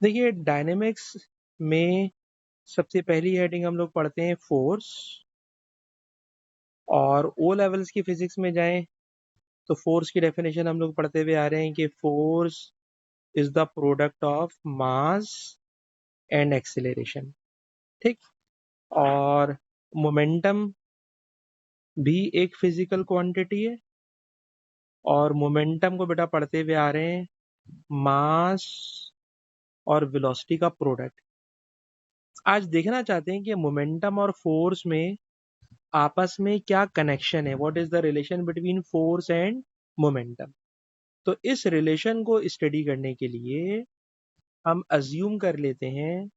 देखिए डायनेमिक्स में सबसे पहली हेडिंग हम लोग पढ़ते हैं फोर्स, और ओ लेवल्स की फिजिक्स में जाएं तो फोर्स की डेफिनेशन हम लोग पढ़ते हुए आ रहे हैं कि force is the product of mass and acceleration. ठीक। और मोमेंटम भी एक फिजिकल क्वांटिटी है, और मोमेंटम को बेटा पढ़ते हुए आ रहे हैं मास और वेलोसिटी का प्रोडक्ट। आज देखना चाहते हैं कि मोमेंटम और फोर्स में आपस में क्या कनेक्शन है, what is the relation between force and momentum. तो इस रिलेशन को स्टडी करने के लिए हम अज्यूम कर लेते हैं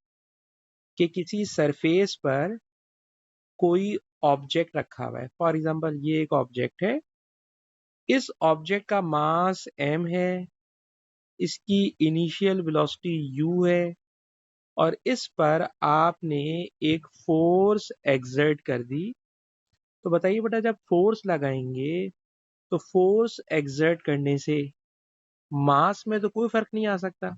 कि किसी सरफेस पर कोई ऑब्जेक्ट रखा हुआ है। फॉर एग्जांपल ये एक ऑब्जेक्ट है, इस ऑब्जेक्ट का मास m है, इसकी इनिशियल वेलोसिटी u है, और इस पर आपने एक फोर्स एक्सर्ट कर दी। तो बताइए बेटा, जब फोर्स लगाएंगे तो फोर्स एक्सर्ट करने से मास में तो कोई फर्क नहीं आ सकता,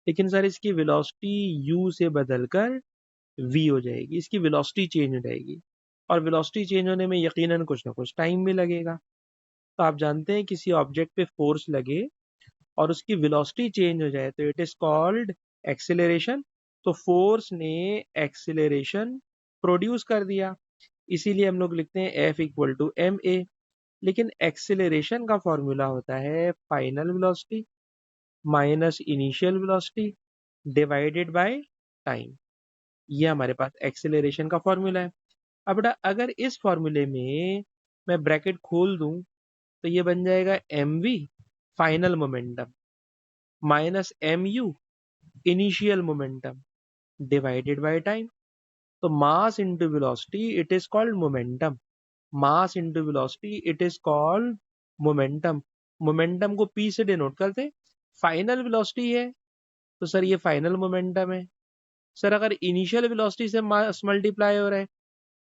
लेकिन सर इसकी वेलोसिटी u से बदलकर v हो जाएगी, इसकी वेलोसिटी चेंज हो जाएगी, और वेलोसिटी चेंज होने में यकीनन कुछ ना कुछ टाइम भी लगेगा। तो आप जानते हैं किसी ऑब्जेक्ट पे फोर्स लगे और उसकी वेलोसिटी चेंज हो जाए तो इट इज कॉल्ड एक्सेलरेशन। तो फोर्स ने एक्सेलरेशन प्रोड्यूस कर दिया, इसीलिए हम लोग लिखते हैं F equal to m a. लेकिन एक्सेलरेशन का फॉर्मूला होता है final velocity minus initial velocity divided by time. ये हमारे पास एक्सेलरेशन का फॉर्मूला है। अब बेटा अगर इस फॉर्मूले में मैं ब्रैकेट खोल दूं तो ये बन जाएगा M V final momentum minus M U initial momentum divided by time. तो mass into velocity it is called momentum, mass into velocity it is called momentum. Momentum को पी से डिनोट करते हैं। फाइनल वेलोसिटी है तो sir ये final momentum है। Sir अगर इनिशियल वेलोसिटी से मास मल्टीप्लाई हो रहा है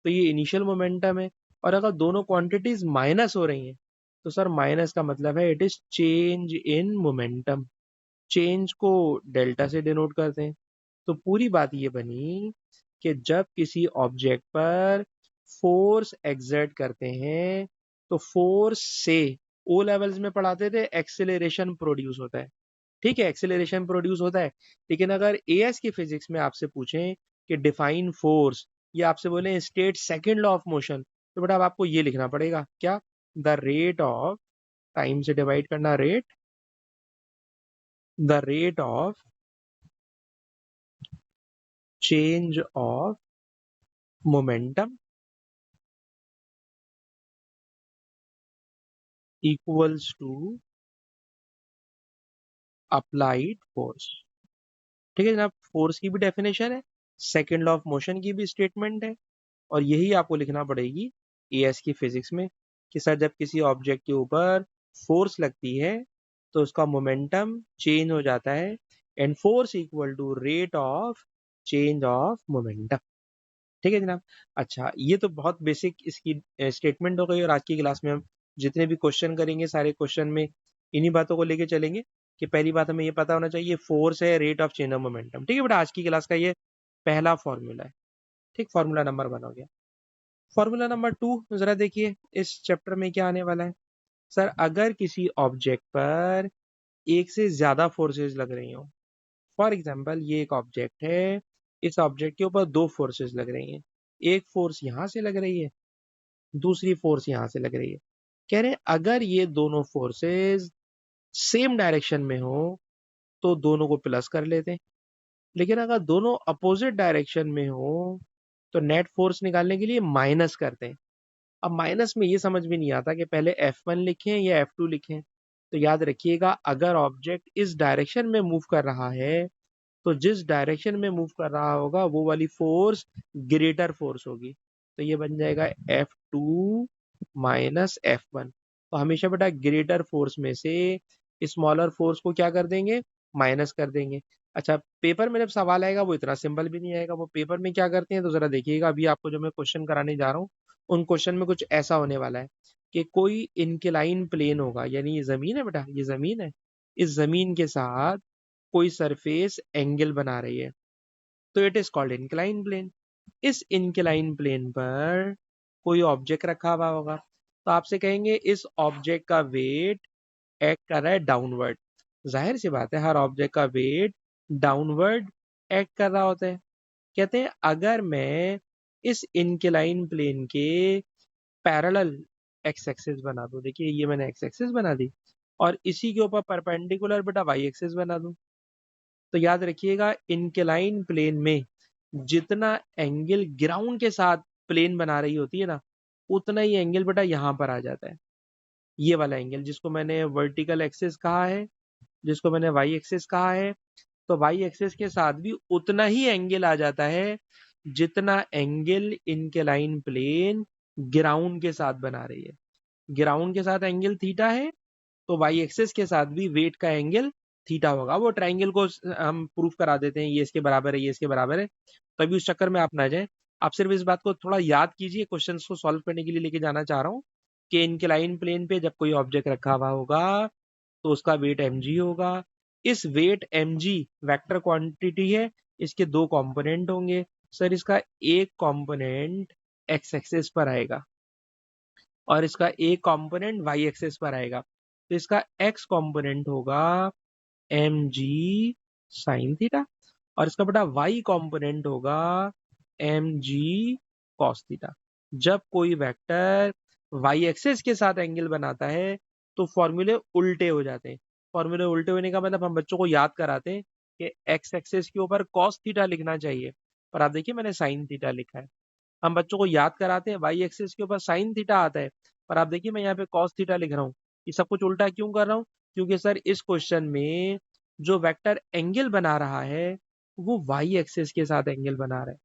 तो ये इनिशियल मोमेंटम है, और अगर दोनों क्वांटिटीज माइनस हो रही हैं तो सर माइनस का मतलब है it is change in momentum. Change को डेल्टा से डिनोट करते हैं। तो पूरी बात ये बनी कि जब किसी ऑब्जेक्ट पर फोर्स एक्सर्ट करते हैं तो फोर्स से ओ लेवल्स में पढ़ाते थे एक्सेलरेशन प्रोड्यूस होता है। ठीक है, एक्सेलरेशन प्रोड्यूस होता है। लेकिन अगर एएस की फिजिक्स में आपसे पूछें कि डिफाइन फोर्स, या आपसे बोले state second law of motion, तो बेटा अब आपको ये लिखना पड़ेगा क्या, द रेट ऑफ, टाइम से डिवाइड करना rate, the rate of change of momentum equals to applied force. ठीक है जनाब, फोर्स की भी डेफिनेशन है, सेकंड लॉ ऑफ मोशन की भी स्टेटमेंट है, और यही आपको लिखना पड़ेगी एएस की फिजिक्स में कि सर जब किसी ऑब्जेक्ट के ऊपर फोर्स लगती है तो उसका मोमेंटम चेंज हो जाता है, and force equal to rate of change of momentum. ठीक है जनाब। अच्छा, ये तो बहुत बेसिक इसकी स्टेटमेंट हो गई, और आज की क्लास में हम जितने भी क्वेश्चन करेंगे सारे क्वेश्चन में इन्हीं बातों को लेके चलेंगे कि पहली बात हमें ये पता होना चाहिए फोर्स है rate of change of momentum. ठीक है बेटा, आज की क्लास का ये पहला फॉर्मूला है। ठीक, फॉर्मूला नंबर 1 हो गया। फॉर्मूला नंबर 2 जरा देखिए इस चैप्टर में क्या आने वाला है। सर अगर किसी ऑब्जेक्ट पर एक से ज्यादा फोर्सेस लग रही हो, फॉर एग्जाम्पल ये एक ऑब्जेक्ट है, इस ऑब्जेक्ट के ऊपर दो फोर्सेस लग रही हैं, एक फोर्स यहां से लग रही है, दूसरी फोर्स यहां से लग रही है। कह रहे हैं अगर ये दोनों फोर्सेस सेम डायरेक्शन में हो तो दोनों को प्लस कर लेते हैं, लेकिन अगर दोनों अपोजिट डायरेक्शन में हो तो नेट फोर्स निकालने के लिए माइनस करते हैं। अब माइनस में ये समझ में नहीं आता कि पहले F1 लिखें या F2 लिखें। तो याद रखिएगा अगर ऑब्जेक्ट इस डायरेक्शन में मूव कर रहा है तो जिस डायरेक्शन में मूव कर रहा होगा वो वाली फोर्स ग्रेटर फोर्स होगी। तो ये बन जाएगा F2 माइनस F1। तो हमेशा बेटा ग्रेटर फोर्स में से स्मॉलर फोर्स को क्या कर देंगे, माइनस कर देंगे। अच्छा, पेपर में जब सवाल आएगा वो इतना सिंपल भी नहीं आएगा। वो पेपर में क्या करते हैं तो जरा देखिएगा, अभी आपको जो मैं क्वेश्चन कराने जा रहा हूँ उन क्वेश्चन में कुछ ऐसा होने वाला है कि कोई इनक्लाइन प्लेन होगा, यानी ये जमीन है बेटा, ये जमीन है, इस जमीन के साथ कोई सरफेस एंगल बना रही है, तो it is called incline plane. इस इंक्लाइन प्लेन पर कोई ऑब्जेक्ट रखा हुआ होगा, तो आपसे कहेंगे इस ऑब्जेक्ट का वेट एक्ट कर रहा है डाउनवर्ड। जाहिर सी बात है, हर ऑब्जेक्ट का वेट डाउनवर्ड एक्ट कर रहा होता है। कहते हैं अगर मैं इस इंक्लाइन प्लेन के पैरेलल एक्स एक्सिस बना दूं, देखिए ये मैंने एक्स एक्सिस बना दी, और इसी के ऊपर परपेंडिकुलर बेटा वाई एक्सिस बना दूं, तो याद रखिएगा इंक्लाइन प्लेन में जितना एंगल ग्राउंड के साथ प्लेन बना रही होती है ना, उतना ही एंगल बेटा यहाँ पर आ जाता है। ये वाला एंगल जिसको मैंने वर्टिकल एक्सिस कहा है, जिसको मैंने वाई एक्सिस कहा है, तो वाई एक्सिस के साथ भी उतना ही एंगल आ जाता है जितना एंगल इंक्लाइन प्लेन ग्राउंड के साथ बना रही है। ग्राउंड के साथ एंगल थीटा है, तो वाई एक्सिस के साथ भी वेट का एंगल थीटा होगा। वो ट्राइंगल को हम प्रूफ करा देते हैं, ये इसके बराबर है, ये इसके बराबर है, तो अभी उस चक्कर में आप ना जाए। आप सिर्फ इस बात को थोड़ा याद कीजिए, क्वेश्चंस को सॉल्व करने के लिए लेके जाना चाह रहा हूँ कि इंक्लाइन प्लेन पे जब कोई ऑब्जेक्ट रखा हुआ होगा तो उसका वेट mg होगा। इस वेट mg वेक्टर क्वांटिटी है, इसके दो कंपोनेंट होंगे। सर इसका एक कंपोनेंट एक्स एक्सिस पर आएगा और इसका एक कंपोनेंट वाई एक्सिस पर आएगा, तो इसका एक्स कंपोनेंट होगा mg sin थीटा और इसका बेटा वाई कंपोनेंट होगा mg cos थीटा। जब कोई वेक्टर वाई एक्सिस के साथ एंगल बनाता है तो फॉर्मूले उल्टे हो जाते हैं। फॉर्मूले उल्टे होने का मतलब हम बच्चों को याद कराते हैं कि एक्स एक्सिस के ऊपर cos थीटा लिखना चाहिए, पर आप देखिए मैंने sin थीटा लिखा है। हम बच्चों को याद कराते हैं वाई एक्सिस के ऊपर साइन थीटा आता है, पर आप देखिए मैं यहाँ पे कॉस थीटा लिख रहा हूँ। ये सब कुछ उल्टा क्यों कर रहा हूँ? क्योंकि सर इस क्वेश्चन में जो वेक्टर एंगल बना रहा है वो वाई एक्सिस के साथ एंगल बना रहा है।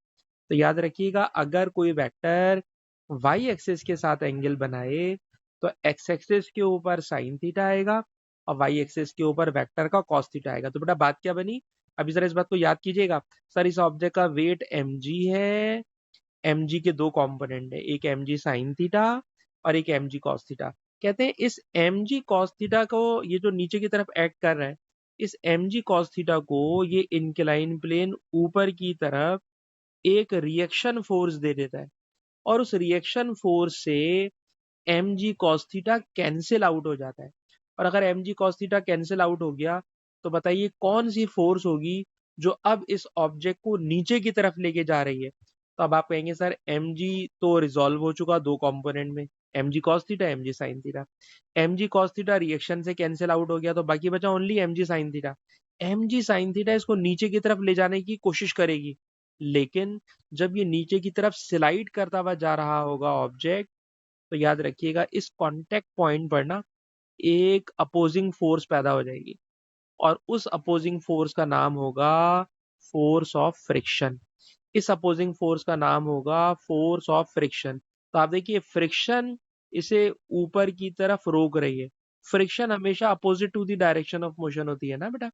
तो याद रखिएगा अगर कोई वेक्टर वाई एक्सिस के साथ एंगल बनाए तो एक्स एक्सिस के ऊपर साइन थीटा आएगा और वाई एक्सिस के ऊपर वेक्टर का कॉस थीटा आएगा। तो बेटा बात क्या बनी? अभी जरा इस बात को याद कीजिएगा। सर इस ऑब्जेक्ट का वेट mg है, mg के दो कंपोनेंट है, एक mg sin थीटा और एक mg cos थीटा। कहते हैं इस mg cos थीटा को, ये जो नीचे की तरफ एक्ट कर रहा है, इस mg cos थीटा को ये इंक्लाइन प्लेन ऊपर की तरफ एक रिएक्शन फोर्स दे देता है और उस रिएक्शन फोर्स से mg cos theta cancel out हो जाता है। और अगर mg cos theta cancel out हो गया तो बताइए कौन सी फोर्स होगी जो अब इस ऑब्जेक्ट को नीचे की तरफ लेके जा रही है? तो अब आप कहेंगे सर mg तो रिजॉल्व हो चुका दो कंपोनेंट में, mg cos theta mg sin theta. mg cos theta reaction से कैंसिल आउट हो गया तो बाकी बचा only mg sin theta. mg sin theta इसको नीचे की तरफ ले जाने की कोशिश करेगी, लेकिन जब ये नीचे की तरफ स्लाइड करता हुआ जा रहा होगा ऑब्जेक्ट, तो याद रखिएगा इस कांटेक्ट पॉइंट पर ना एक अपोजिंग फोर्स पैदा हो जाएगी और उस अपोजिंग फोर्स का नाम होगा फोर्स ऑफ फ्रिक्शन। इस अपोजिंग फोर्स का नाम होगा फोर्स ऑफ फ्रिक्शन। तो आप देखिए फ्रिक्शन इसे ऊपर की तरफ रोक रही है। फ्रिक्शन हमेशा opposite to the direction of motion होती है ना बेटा,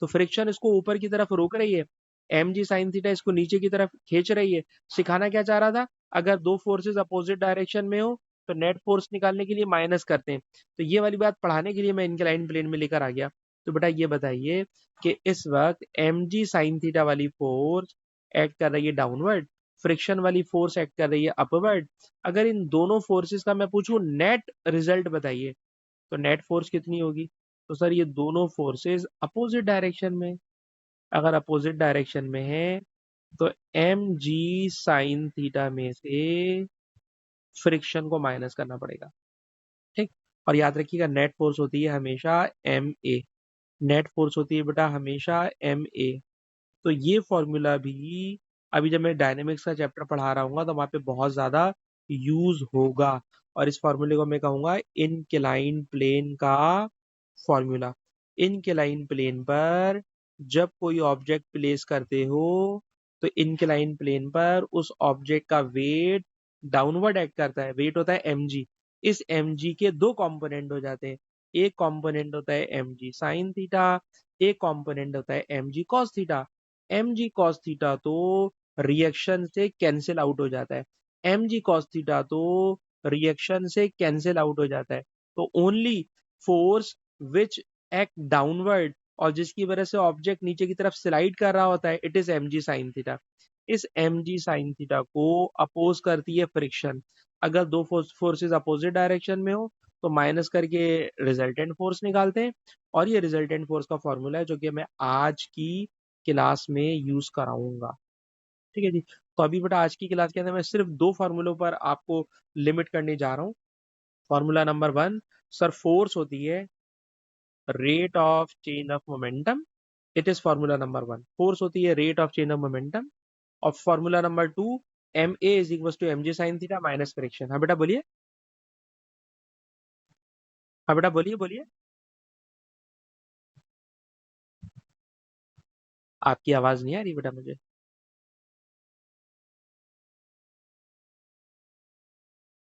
तो फ्रिक्शन इसको ऊपर की तरफ रोक रही है, mg sin थीटा इसको नीचे की तरफ खींच रही है। सिखाना क्या चाह रहा था? अगर दो फोर्सेस अपोजिट डायरेक्शन में हो तो नेट फोर्स निकालने के लिए माइनस करते हैं। तो ये वाली बात पढ़ाने के लिए मैं इंक्लाइन प्लेन में लेकर आ गया। तो बेटा ये बताइए कि इस वक्त mg sin थीटा वाली फोर्स एक्ट कर रही है डाउनवर्ड, फ्रिक्शन वाली फोर्स एक्ट कर रही है अपवर्ड। अगर इन दोनों फोर्सेस का मैं पूछूं नेट रिजल्ट बताइए, तो नेट फोर्स कितनी होगी? तो सर ये दोनों फोर्सेस अपोजिट डायरेक्शन में, अगर अपोजिट डायरेक्शन में है तो mg sin थीटा में से फ्रिक्शन को माइनस करना पड़ेगा, ठीक। और याद रखिएगा नेट फोर्स होती है हमेशा ma, नेट फोर्स होती है बेटा हमेशा ma। तो ये फॉर्मूला भी अभी जब मैं डायनेमिक्स का चैप्टर पढ़ा रहा हूँ तो वहां पे बहुत ज्यादा यूज होगा, और इस फॉर्मूले को मैं कहूंगा इनक्लाइन प्लेन का फॉर्मूला। इनक्लाइन प्लेन पर जब कोई ऑब्जेक्ट प्लेस करते हो तो इनक्लाइन प्लेन पर उस ऑब्जेक्ट का वेट डाउनवर्ड एक्ट करता है, वेट होता है mg। इस mg के दो कंपोनेंट हो जाते हैं, एक कंपोनेंट होता है mg sin थीटा, एक कंपोनेंट होता है mg cos theta. mg cos theta तो रिएक्शन से कैंसिल आउट हो जाता है, mg cos थीटा तो रिएक्शन से कैंसिल आउट हो जाता है। तो only force which act downward और जिसकी वजह से ऑब्जेक्ट नीचे की तरफ स्लाइड कर रहा होता है, it is mg sin theta. इस mg sin थीटा को अपोज करती है फ्रिक्शन। अगर दो फोर्सेस अपोजिट डायरेक्शन में हो तो माइनस करके रिजल्टेंट फोर्स निकालते हैं, और ये रिजल्टेंट फोर्स का फॉर्मूला है जो कि मैं आज की क्लास में यूज कराऊंगा। ठीक है जी। तो अभी बेटा आज की क्लास के अंदर मैं सिर्फ दो फार्मूलों पर आपको लिमिट करने जा रहा हूँ। फॉर्मूला नंबर 1, सर फोर्स होती है rate of change of momentum. It is formula number 1, force होती है rate of change of momentum. और formula number 2, M A is equal to M G sine theta minus friction. हाँ बेटा बोलिए, हाँ बेटा बोलिए बोलिए। आपकी आवाज नहीं आ रही बेटा मुझे।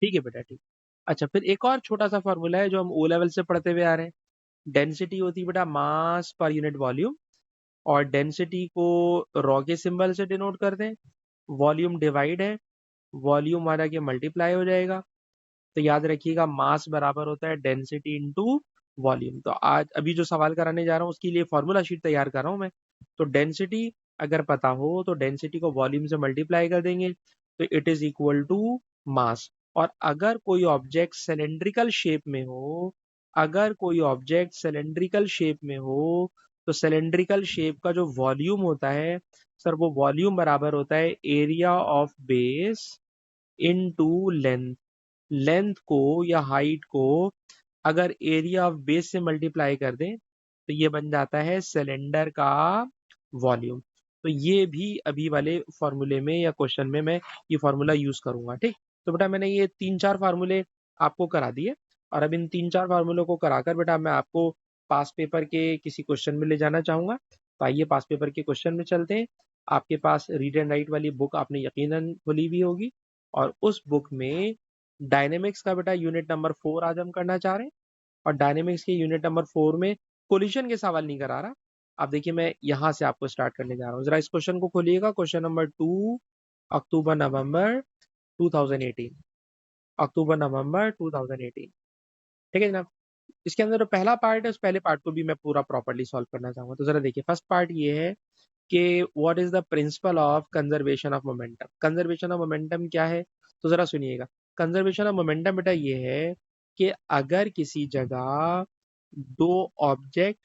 ठीक है बेटा ठीक। अच्छा, फिर एक और छोटा सा फॉर्मूला है जो हम ओ लेवल से पढ़ते हुए आ रहे हैं। डेंसिटी होती है बेटा मास पर यूनिट वॉल्यूम, और डेंसिटी को रॉ के सिंबल से डिनोट करते हैं। वॉल्यूम डिवाइड है, वॉल्यूम वाला के मल्टीप्लाई हो जाएगा। तो याद रखिएगा मास बराबर होता है डेंसिटी इंटू वॉल्यूम। तो आज अभी जो सवाल कराने जा रहा हूँ उसके लिए फॉर्मूला शीट तैयार कर रहा हूँ मैं। तो डेंसिटी अगर पता हो तो डेंसिटी को वॉल्यूम से मल्टीप्लाई कर देंगे, तो it is equal to mass. और अगर कोई ऑब्जेक्ट सिलेंड्रिकल शेप में हो, अगर कोई ऑब्जेक्ट सिलेंड्रिकल शेप में हो, तो सिलेंड्रिकल शेप का जो वॉल्यूम होता है सर, वो वॉल्यूम बराबर होता है area of base into length. Length को या हाइट को अगर एरिया ऑफ बेस से मल्टीप्लाई कर दें तो ये बन जाता है सिलेंडर का वॉल्यूम। तो ये भी अभी वाले फॉर्मूले में या क्वेश्चन में मैं ये फॉर्मूला यूज करूंगा। ठीक। तो बेटा मैंने ये 3-4 फार्मूले आपको करा दिए, और अब इन 3-4 फार्मूलों को कराकर बेटा मैं आपको पास पेपर के किसी क्वेश्चन में ले जाना चाहूंगा। तो आइए पास पेपर के क्वेश्चन में चलते हैं। आपके पास रीड एंड राइट वाली बुक आपने यकीनन खुली हुई होगी, और उस बुक में डायनेमिक्स का बेटा यूनिट नंबर 4 आज हम करना चाह रहे हैं। और डायनेमिक्स के यूनिट नंबर 4 में कोलिशन के सवाल नहीं करा रहा। आप देखिए मैं यहाँ से आपको स्टार्ट करने जा रहा हूँ, जरा इस क्वेश्चन को खोलिएगा। क्वेश्चन नंबर 2, अक्टूबर नवंबर 2018, अक्टूबर नवंबर 2018। ठीक है जनाब। इसके अंदर जो पहला पार्ट है उस पहले पार्ट को भी मैं पूरा प्रॉपर्ली सॉल्व करना चाहूंगा। तो जरा देखिए, फर्स्ट पार्ट ये है कि what is the principal of conservation of momentum. Conservation of momentum क्या है, तो जरा सुनिएगा। कंजर्वेशन ऑफ मोमेंटम बेटा ये है कि अगर किसी जगह दो ऑब्जेक्ट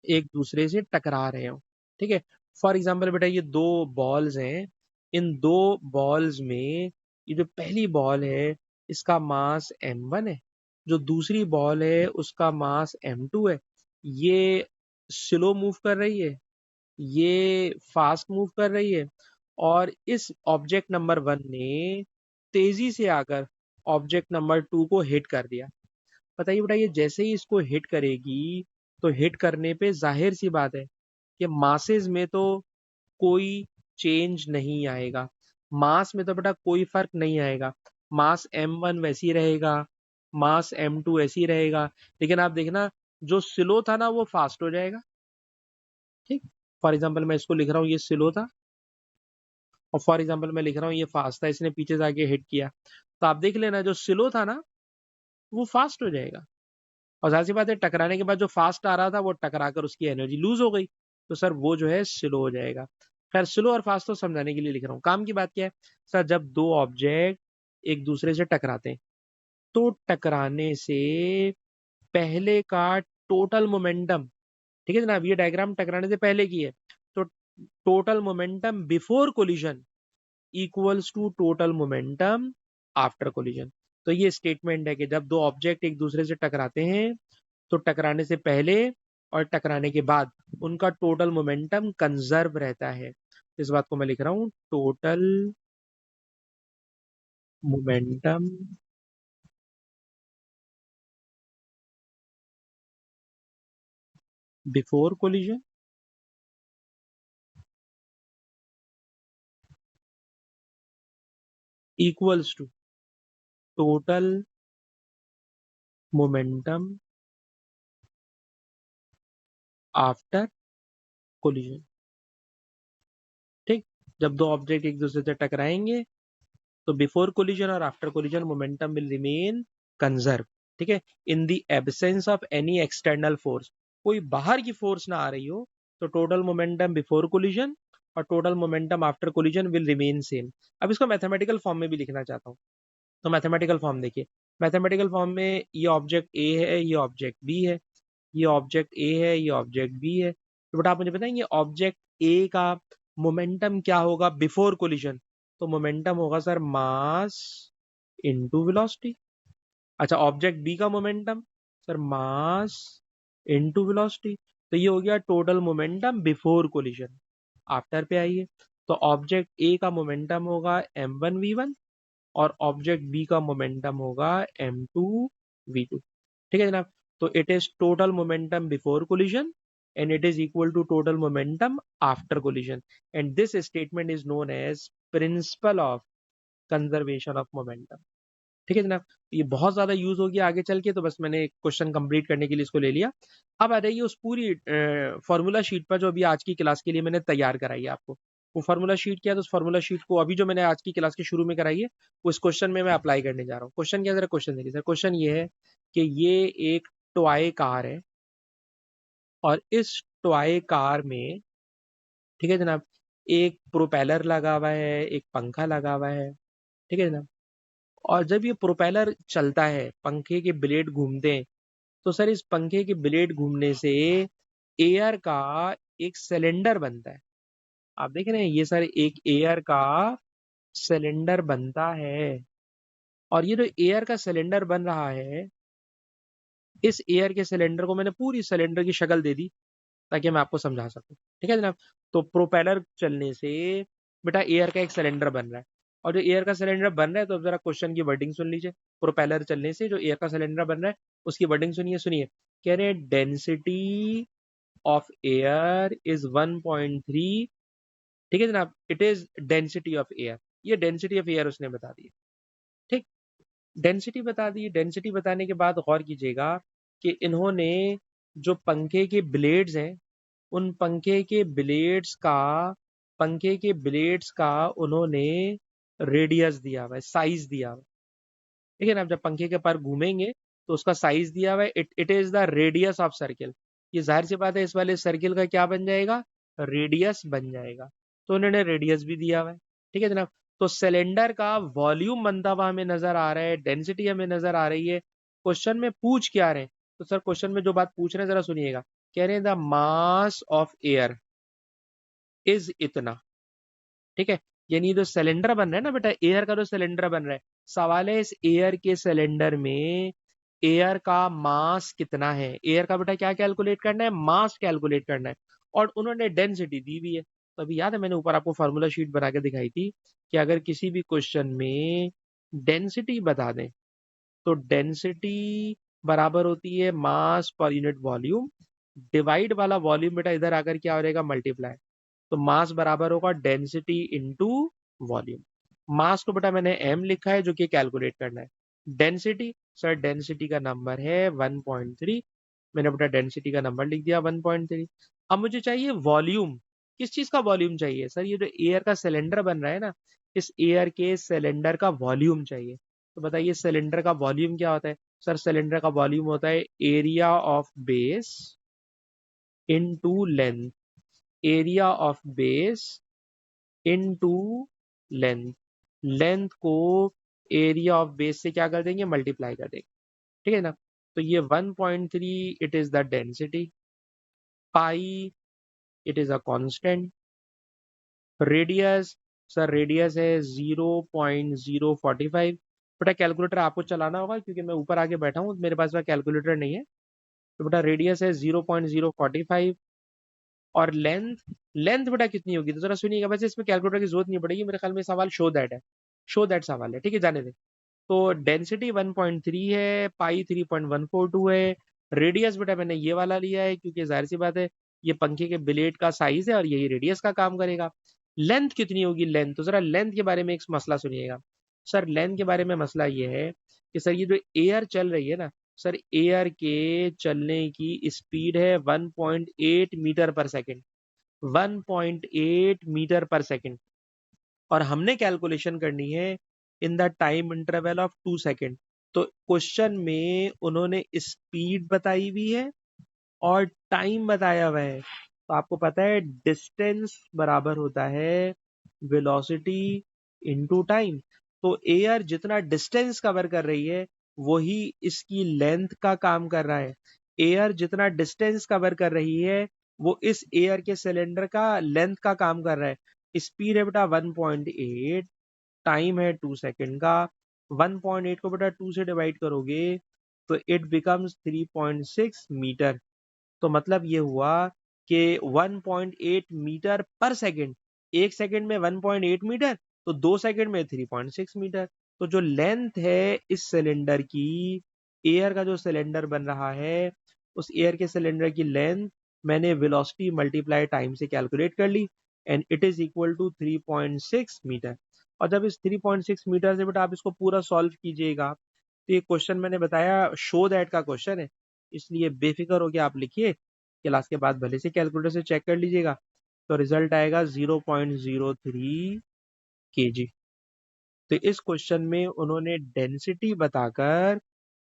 एक दूसरे से टकरा रहे हो, ठीक है। फॉर एग्जाम्पल बेटा ये दो बॉल्स हैं, इन दो बॉल्स में ये जो पहली बॉल है इसका मास m1 है, जो दूसरी बॉल है उसका मास m2 है। ये स्लो मूव कर रही है, ये फास्ट मूव कर रही है, और इस ऑब्जेक्ट नंबर 1 ने तेजी से आकर ऑब्जेक्ट नंबर 2 को हिट कर दिया। बताइए बेटा ये जैसे ही इसको हिट करेगी तो हिट करने पे जाहिर सी बात है कि मासेस में तो कोई चेंज नहीं आएगा, मास में तो बेटा कोई फर्क नहीं आएगा। मास m1 वैसी रहेगा, मास m2 ऐसी रहेगा। लेकिन आप देखना जो स्लो था ना वो फास्ट हो जाएगा। ठीक। फॉर एग्जाम्पल मैं इसको लिख रहा हूँ, ये स्लो था, और फॉर एग्जाम्पल मैं लिख रहा हूँ ये फास्ट था, इसने पीछे से आके हिट किया। तो आप देख लेना जो स्लो था ना वो फास्ट हो जाएगा, और जाहिर सी बात है टकराने के बाद जो फास्ट आ रहा था वो टकरा कर उसकी एनर्जी लूज हो गई, तो सर वो जो है स्लो हो जाएगा। खैर स्लो और फास्ट तो समझाने के लिए लिख रहा हूँ, काम की बात क्या है। सर जब दो ऑब्जेक्ट एक दूसरे से टकराते हैं तो टकराने से पहले का टोटल मोमेंटम, ठीक है जनाब, ये डायग्राम टकराने से पहले की है, तो total momentum before collision equals to total momentum after collision. तो ये स्टेटमेंट है कि जब दो ऑब्जेक्ट एक दूसरे से टकराते हैं तो टकराने से पहले और टकराने के बाद उनका टोटल मोमेंटम कंजर्व रहता है। इस बात को मैं लिख रहा हूं, total momentum before collision equals to total momentum after collision. ठीक। जब दो ऑब्जेक्ट एक दूसरे से टकराएंगे तो बिफोर कोलिजन और after collision momentum will remain conserve. ठीक है, in the absence of any external force. कोई बाहर की फोर्स ना आ रही हो, तो टोटल मोमेंटम बिफोर कोलिजन और total momentum after collision will remain same. अब इसको मैथमेटिकल फॉर्म में भी लिखना चाहता हूँ, तो मैथमेटिकल फॉर्म देखिए। मैथमेटिकल फॉर्म में ये ऑब्जेक्ट ए है, ये ऑब्जेक्ट बी है, ये ऑब्जेक्ट ए है, ये ऑब्जेक्ट बी है। तो बेटा आप मुझे बताएंगे ऑब्जेक्ट ए का मोमेंटम क्या होगा बिफोर कोलिजन? तो मोमेंटम होगा सर मास इनटू वेलोसिटी। अच्छा, ऑब्जेक्ट बी का momentum sir mass into velocity. तो ये हो गया total momentum before collision. After पे आइए, तो ऑब्जेक्ट ए का मोमेंटम होगा m1v1 और ऑब्जेक्ट बी का मोमेंटम होगा m2v2। ठीक है जनाब, तो it is total momentum before collision and it is equal to total momentum after collision, and this statement is known as principle of conservation of momentum. ठीक है जनाब, ये बहुत ज्यादा यूज होगी आगे चल के, तो बस मैंने क्वेश्चन कंप्लीट करने के लिए इसको ले लिया। अब आ जाइए उस पूरी फॉर्मूला शीट पर जो अभी आज की क्लास के लिए मैंने तैयार कराई है आपको। वो फार्मूला शीट क्या है, तो उस फार्मूला शीट को अभी जो मैंने आज की क्लास के शुरू में कराई है, उस क्वेश्चन में मैं अप्लाई करने जा रहा हूँ। क्वेश्चन क्या, जरा क्वेश्चन देखिए सर। क्वेश्चन ये है कि ये एक टॉय कार है और इस टॉय कार में, ठीक है जनाब, एक प्रोपेलर लगा हुआ है, एक पंखा लगा हुआ है। ठीक है जनाब, और जब ये प्रोपेलर चलता है, पंखे के ब्लेड घूमते हैं, तो सर इस पंखे के ब्लेड घूमने से एयर का एक सिलेंडर बनता है। आप देख रहे हैं ये सर एक एयर का सिलेंडर बनता है, और ये जो एयर का सिलेंडर बन रहा है, इस एयर के सिलेंडर को मैंने पूरी सिलेंडर की शक्ल दे दी ताकि मैं आपको समझा सकूं। ठीक है जनाब, तो प्रोपेलर चलने से बेटा एयर का एक सिलेंडर बन रहा है, और जो एयर का सिलेंडर बन रहा है, तो अब जरा क्वेश्चन की वर्डिंग सुन लीजिए। प्रोपेलर चलने से जो एयर का सिलेंडर बन रहा है उसकी वर्डिंग सुनिए। सुनिए, कह रहे हैं डेंसिटी ऑफ एयर इज 1.3। ठीक है जनाब, it is density of air. ये डेंसिटी ऑफ एयर उसने बता दी। ठीक, डेंसिटी बता दी। डेंसिटी बताने के बाद गौर कीजिएगा कि इन्होंने जो पंखे के ब्लेड्स हैं, उन पंखे के ब्लेड्स का उन्होंने रेडियस दिया हुआ है, साइज दिया हुआ है। ठीक है ना, जब पंखे के पर घूमेंगे तो उसका साइज दिया हुआ है, it is the radius of circle. ये जाहिर सी बात है इस वाले सर्किल का क्या बन जाएगा, रेडियस बन जाएगा। तो उन्होंने रेडियस भी दिया हुआ है। ठीक है जनाब, तो सिलेंडर का वॉल्यूम बनता हुआ हमें नजर आ रहा है, डेंसिटी हमें नजर आ रही है। क्वेश्चन में पूछ क्या रहे हैं, तो सर क्वेश्चन में जो बात पूछ रहे हैं जरा सुनिएगा। कह रहे हैं the mass of air is इतना। ठीक है, यानी जो सिलेंडर बन रहा है ना बेटा, एयर का जो सिलेंडर बन रहा है, सवाल है इस एयर के सिलेंडर में एयर का मास कितना है। एयर का बेटा क्या कैलकुलेट करना है, मास कैलकुलेट करना है, और उन्होंने डेंसिटी दी हुई है। तो अभी याद है मैंने ऊपर आपको फार्मूला शीट बना के दिखाई थी कि अगर किसी भी क्वेश्चन में डेंसिटी बता दें, तो डेंसिटी बराबर होती है मास पर यूनिट वॉल्यूम, डिवाइड वाला वॉल्यूम बेटा इधर आकर क्या हो जाएगा, मल्टीप्लाई। तो मास बराबर होगा डेंसिटी इनटू वॉल्यूम। मास को बेटा मैंने m लिखा है जो कि कैलकुलेट करना है। डेंसिटी, सर डेंसिटी का नंबर है 1.3। मैंने बेटा डेंसिटी का नंबर लिख दिया 1.3। अब मुझे चाहिए वॉल्यूम। किस चीज का वॉल्यूम चाहिए सर, ये जो एयर का सिलेंडर बन रहा है ना, इस एयर के सिलेंडर का वॉल्यूम चाहिए। तो बताइए सिलेंडर का वॉल्यूम क्या होता है। सर सिलेंडर का वॉल्यूम होता है area of base into length. Area of base into length. Length को एरिया ऑफ बेस से क्या कर देंगे, मल्टीप्लाई कर देंगे। ठीक है ना, तो ये 1.3 it is the density, pi it is a constant, radius, sir radius है 0.045। बेटा कैलकुलेटर आपको चलाना होगा क्योंकि मैं ऊपर आके बैठा हूँ, मेरे पास कैलकुलेटर नहीं है। तो बेटा रेडियस है 0.045, और लेंथ, लेंथ बेटा कितनी होगी, तो जरा सुनिएगा। वैसे इसमें कैलकुलेटर की जरूरत नहीं पड़ेगी, मेरे ख्याल में सवाल शो दैट है, शो दैट सवाल है। ठीक है, जाने दे। तो डेंसिटी 1.3 है, पाई 3.142 है। रेडियस बेटा मैंने ये वाला लिया है क्योंकि जाहिर सी बात है ये पंखे के ब्लेड का साइज है और यही रेडियस का काम करेगा। लेंथ कितनी होगी, लेंथ, तो जरा लेंथ के बारे में एक मसला सुनिएगा। सर लेंथ के बारे में मसला ये है कि सर ये जो एयर चल रही है ना, सर एयर के चलने की स्पीड है 1.8 मीटर पर सेकेंड। 1.8 मीटर पर सेकेंड, और हमने कैलकुलेशन करनी है in the time interval of 2 second. तो क्वेश्चन में उन्होंने स्पीड बताई हुई है और टाइम बताया हुआ है। तो आपको पता है डिस्टेंस बराबर होता है वेलोसिटी इनटू टाइम। तो एयर जितना डिस्टेंस कवर कर रही है वही इसकी लेंथ का काम कर रहा है। एयर जितना डिस्टेंस कवर कर रही है वो इस एयर के सिलेंडर का लेंथ का काम कर रहा है। स्पीड है बेटा 1.8, टाइम है 2 सेकंड का। 1.8 को बेटा 2 से डिवाइड करोगे तो इट बिकम्स 3.6 मीटर। तो मतलब ये हुआ कि 1.8 मीटर पर सेकंड, एक सेकंड में 1.8 मीटर, तो 2 सेकंड में 3.6 मीटर। तो जो लेंथ है इस सिलेंडर की, एयर का जो सिलेंडर बन रहा है उस एयर के सिलेंडर की लेंथ मैंने वेलोसिटी मल्टीप्लाई टाइम से कैलकुलेट कर ली and it is equal to 3.6 metre. और जब इस 3.6 मीटर से बेटा आप इसको पूरा सॉल्व कीजिएगा तो ये क्वेश्चन मैंने बताया शो दैट का क्वेश्चन है, इसलिए बेफिक्र होकर आप लिखिए। क्लास के बाद भले से कैलकुलेटर से चेक कर लीजिएगा। तो रिजल्ट आएगा 0.03 kg। तो इस क्वेश्चन में उन्होंने डेंसिटी बताकर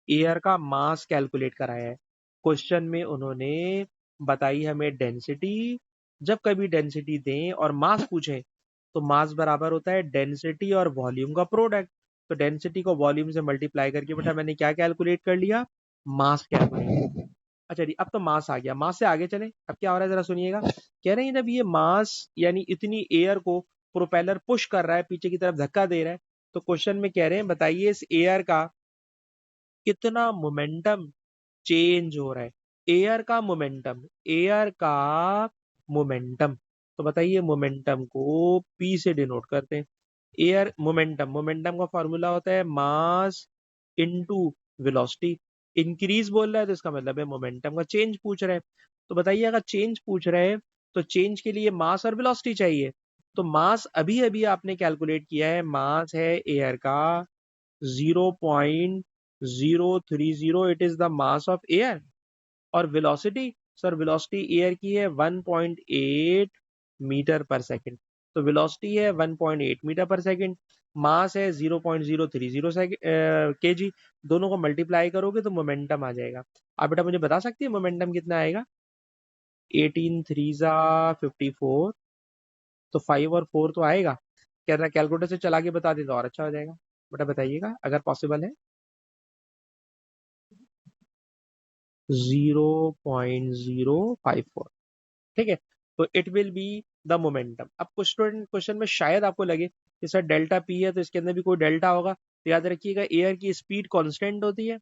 एयर का मास कैलकुलेट कराया है। क्वेश्चन में उन्होंने बताई हमें डेंसिटी। जब कभी डेंसिटी दें और मास पूछें तो मास बराबर होता है डेंसिटी और वॉल्यूम का प्रोडक्ट। तो डेंसिटी को वॉल्यूम से मल्टीप्लाई करके बेटा मैंने क्या कैलकुलेट कर लिया, मास कैलकुलेट। अच्छा जी, अब तो मास आ गया। मास से आगे चले, अब क्या हो रहा है जरा सुनिएगा। कह रहे हैं जब ये मास यानी इतनी एयर को प्रोपेलर पुश कर रहा है, पीछे की तरफ धक्का दे रहा है, तो क्वेश्चन में कह रहे हैं बताइए इस एयर का कितना मोमेंटम चेंज हो रहा है। एयर का मोमेंटम, एयर का मोमेंटम। तो बताइए मोमेंटम को पी से डिनोट करते हैं। एयर मोमेंटम, मोमेंटम का फॉर्मूला होता है मास इनटू वेलोसिटी। इंक्रीज बोल रहा है तो इसका मतलब है मोमेंटम का चेंज पूछ रहा है। तो बताइए अगर चेंज पूछ रहा है तो चेंज के लिए मास और वेलोसिटी चाहिए। तो मास अभी अभी आपने कैलकुलेट किया है, मास है एयर का 0.030, it is the mass of air. और वेलोसिटी, सर वेलोसिटी एयर की है 1.8 मीटर पर सेकंड। तो वेलोसिटी है 1.8 मीटर पर सेकंड, मास है 0.030 केजी। दोनों को मल्टीप्लाई करोगे तो मोमेंटम आ जाएगा। आप बेटा मुझे बता सकती है मोमेंटम कितना आएगा। 18 3 जा 54, तो 5 और 4 तो आएगा। क्या ना कैलकुलेटर से चला के बता दे तो और अच्छा हो जाएगा। बेटा बताइएगा अगर पॉसिबल है। 0.054, ठीक है। तो it will be the momentum. अब क्वेश्चन में शायद आपको लगे कि सर डेल्टा पी है तो इसके अंदर भी कोई डेल्टा होगा, तो याद रखिएगा एयर की स्पीड कांस्टेंट होती है,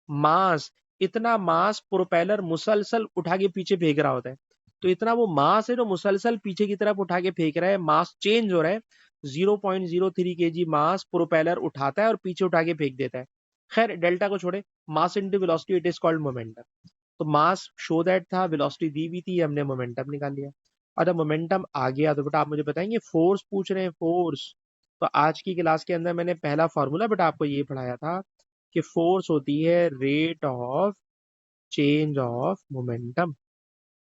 मास, इतना मास प्रोपेलर मुसलसल उठा के पीछे फेंक रहा होता है। तो इतना वो मास है जो मुसलसल पीछे की तरफ उठा के फेंक रहा है, मास चेंज हो रहा है। 0.03 kg मास प्रोपेलर उठाता है और पीछे उठा के फेंक देता है। खैर डेल्टा को छोड़े, मास into velocity it is called momentum. तो मास शो दैट था, वेलोसिटी दी भी थी, हमने मोमेंटम निकाल लिया। और जब मोमेंटम आ गया तो बेटा आप मुझे बताएंगे फोर्स पूछ रहे हैं, फोर्स। तो आज की क्लास के अंदर मैंने पहला फॉर्मूला बेटा आपको ये पढ़ाया था कि फोर्स होती है rate of change of momentum.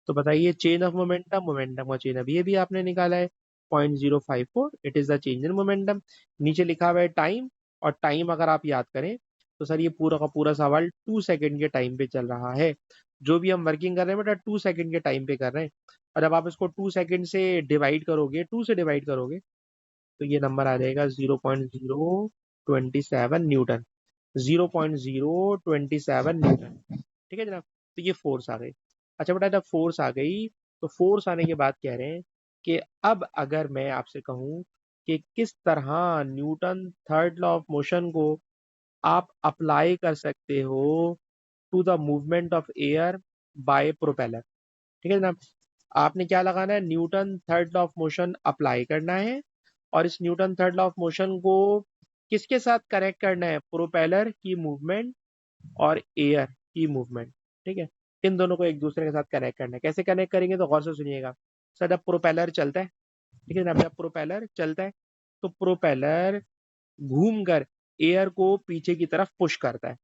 तो बताइए चेंज ऑफ मोमेंटम, मोमेंटम का चेंज अभी अभी आपने निकाला है 0.054, it is the change in momentum. नीचे लिखा हुआ है टाइम, और टाइम अगर आप याद करें तो सर ये पूरा का पूरा सवाल 2 सेकंड के टाइम पे चल रहा है। जो भी हम वर्किंग कर रहे हैं बेटा 2 सेकंड के टाइम पे कर रहे हैं। और जब आप इसको 2 सेकंड से डिवाइड करोगे, 2 से डिवाइड करोगे तो ये नंबर आ जाएगा 0.027 न्यूटन। 0.027 न्यूटन, ठीक है जनाब। तो ये फोर्स आ गई। अच्छा बेटा जब फोर्स आ गई तो फोर्स आने के बाद कह रहे हैं कि अब अगर मैं आपसे कहूं कि किस तरह Newton third law of motion को आप अप्लाई कर सकते हो to the movement of air by propeller, ठीक है जनाब। आपने क्या लगाना है, Newton third law of motion apply करना है। और इस Newton third law of motion को किसके साथ कनेक्ट करना है, प्रोपेलर की मूवमेंट और एयर की मूवमेंट, ठीक है। इन दोनों को एक दूसरे के साथ कनेक्ट करना है। कैसे कनेक्ट करेंगे तो गौर से सुनिएगा। सर जब प्रोपेलर चलता है, ठीक है ना, जब प्रोपेलर चलता है तो प्रोपेलर घूमकर एयर को पीछे की तरफ पुश करता है,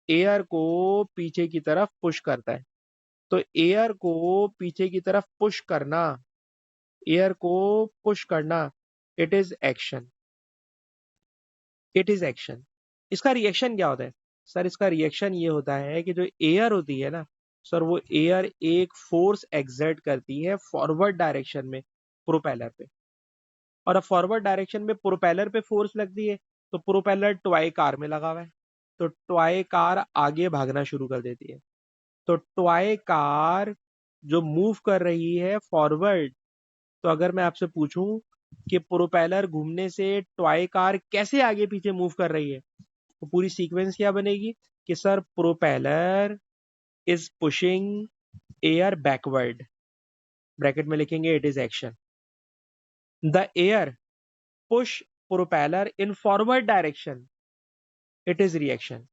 एयर को पीछे की तरफ पुश करता है। तो एयर को पीछे की तरफ पुश करना, एयर को पुश करना, it is action, it is action. इसका रिएक्शन क्या होता है, सर इसका रिएक्शन ये होता है कि जो एयर होती है ना, सर वो एयर एक फोर्स एक्सर्ट करती है फॉरवर्ड डायरेक्शन में प्रोपेलर पे, और अब फॉरवर्ड डायरेक्शन में प्रोपेलर पे फोर्स लगती है, तो प्रोपेलर टॉय कार में लगा हुआ है, तो टॉय कार आगे भागना शुरू कर देती है। तो टॉय कार जो मूव कर रही है फॉरवर्ड, तो अगर मैं आपसे पूछूं कि प्रोपेलर घूमने से टॉय कार कैसे आगे पीछे मूव कर रही है, तो पूरी सीक्वेंस क्या बनेगी कि sir propeller is pushing air backward, bracket में लिखेंगे it is action, the air push propeller in forward direction, it is reaction.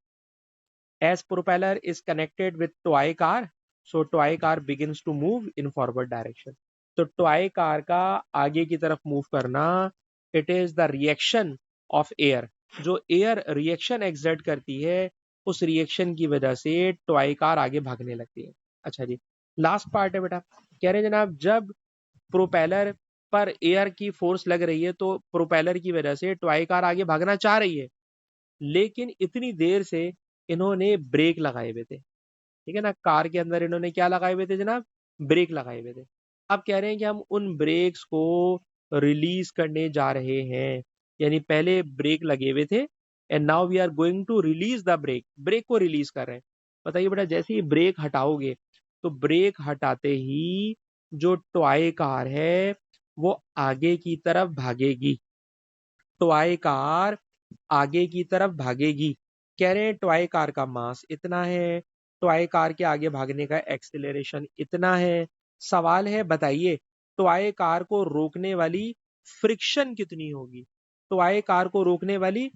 As propeller is connected with toy car, so toy car begins to move in forward direction. तो toy car का आगे की तरफ move करना, it is the reaction of air, जो air reaction exert करती है, उस रिएक्शन की वजह से टॉय कार आगे भागने लगती है। अच्छा जी, लास्ट पार्ट है बेटा, कह रहे हैं जनाब जब प्रोपेलर पर एयर की फोर्स लग रही है तो प्रोपेलर की वजह से टॉय कार आगे भागना चाह रही है, लेकिन इतनी देर से इन्होंने ब्रेक लगाए हुए थे, ठीक है ना, कार के अंदर इन्होंने क्या लगाए हुए थे जनाब, ब्रेक लगाए हुए थे। अब कह रहे हैं कि हम उन ब्रेक्स को रिलीज करने जा रहे हैं, यानी पहले ब्रेक लगे हुए थे and now we are going to release the brake, brake को रिलीज कर रहे हैं। बताइए बेटा, जैसे ही ब्रेक हटाओगे तो ब्रेक हटाते ही जो टॉय कार है वो आगे की तरफ भागेगी, टॉय कार आगे की तरफ भागेगी। कह रहे हैं टॉय कार का मास इतना है, टॉय कार के आगे भागने का एक्सेलरेशन इतना है। सवाल है बताइए टॉय कार को रोकने वाली फ्रिक्शन कितनी होगी, टॉय कार को रोकने वाली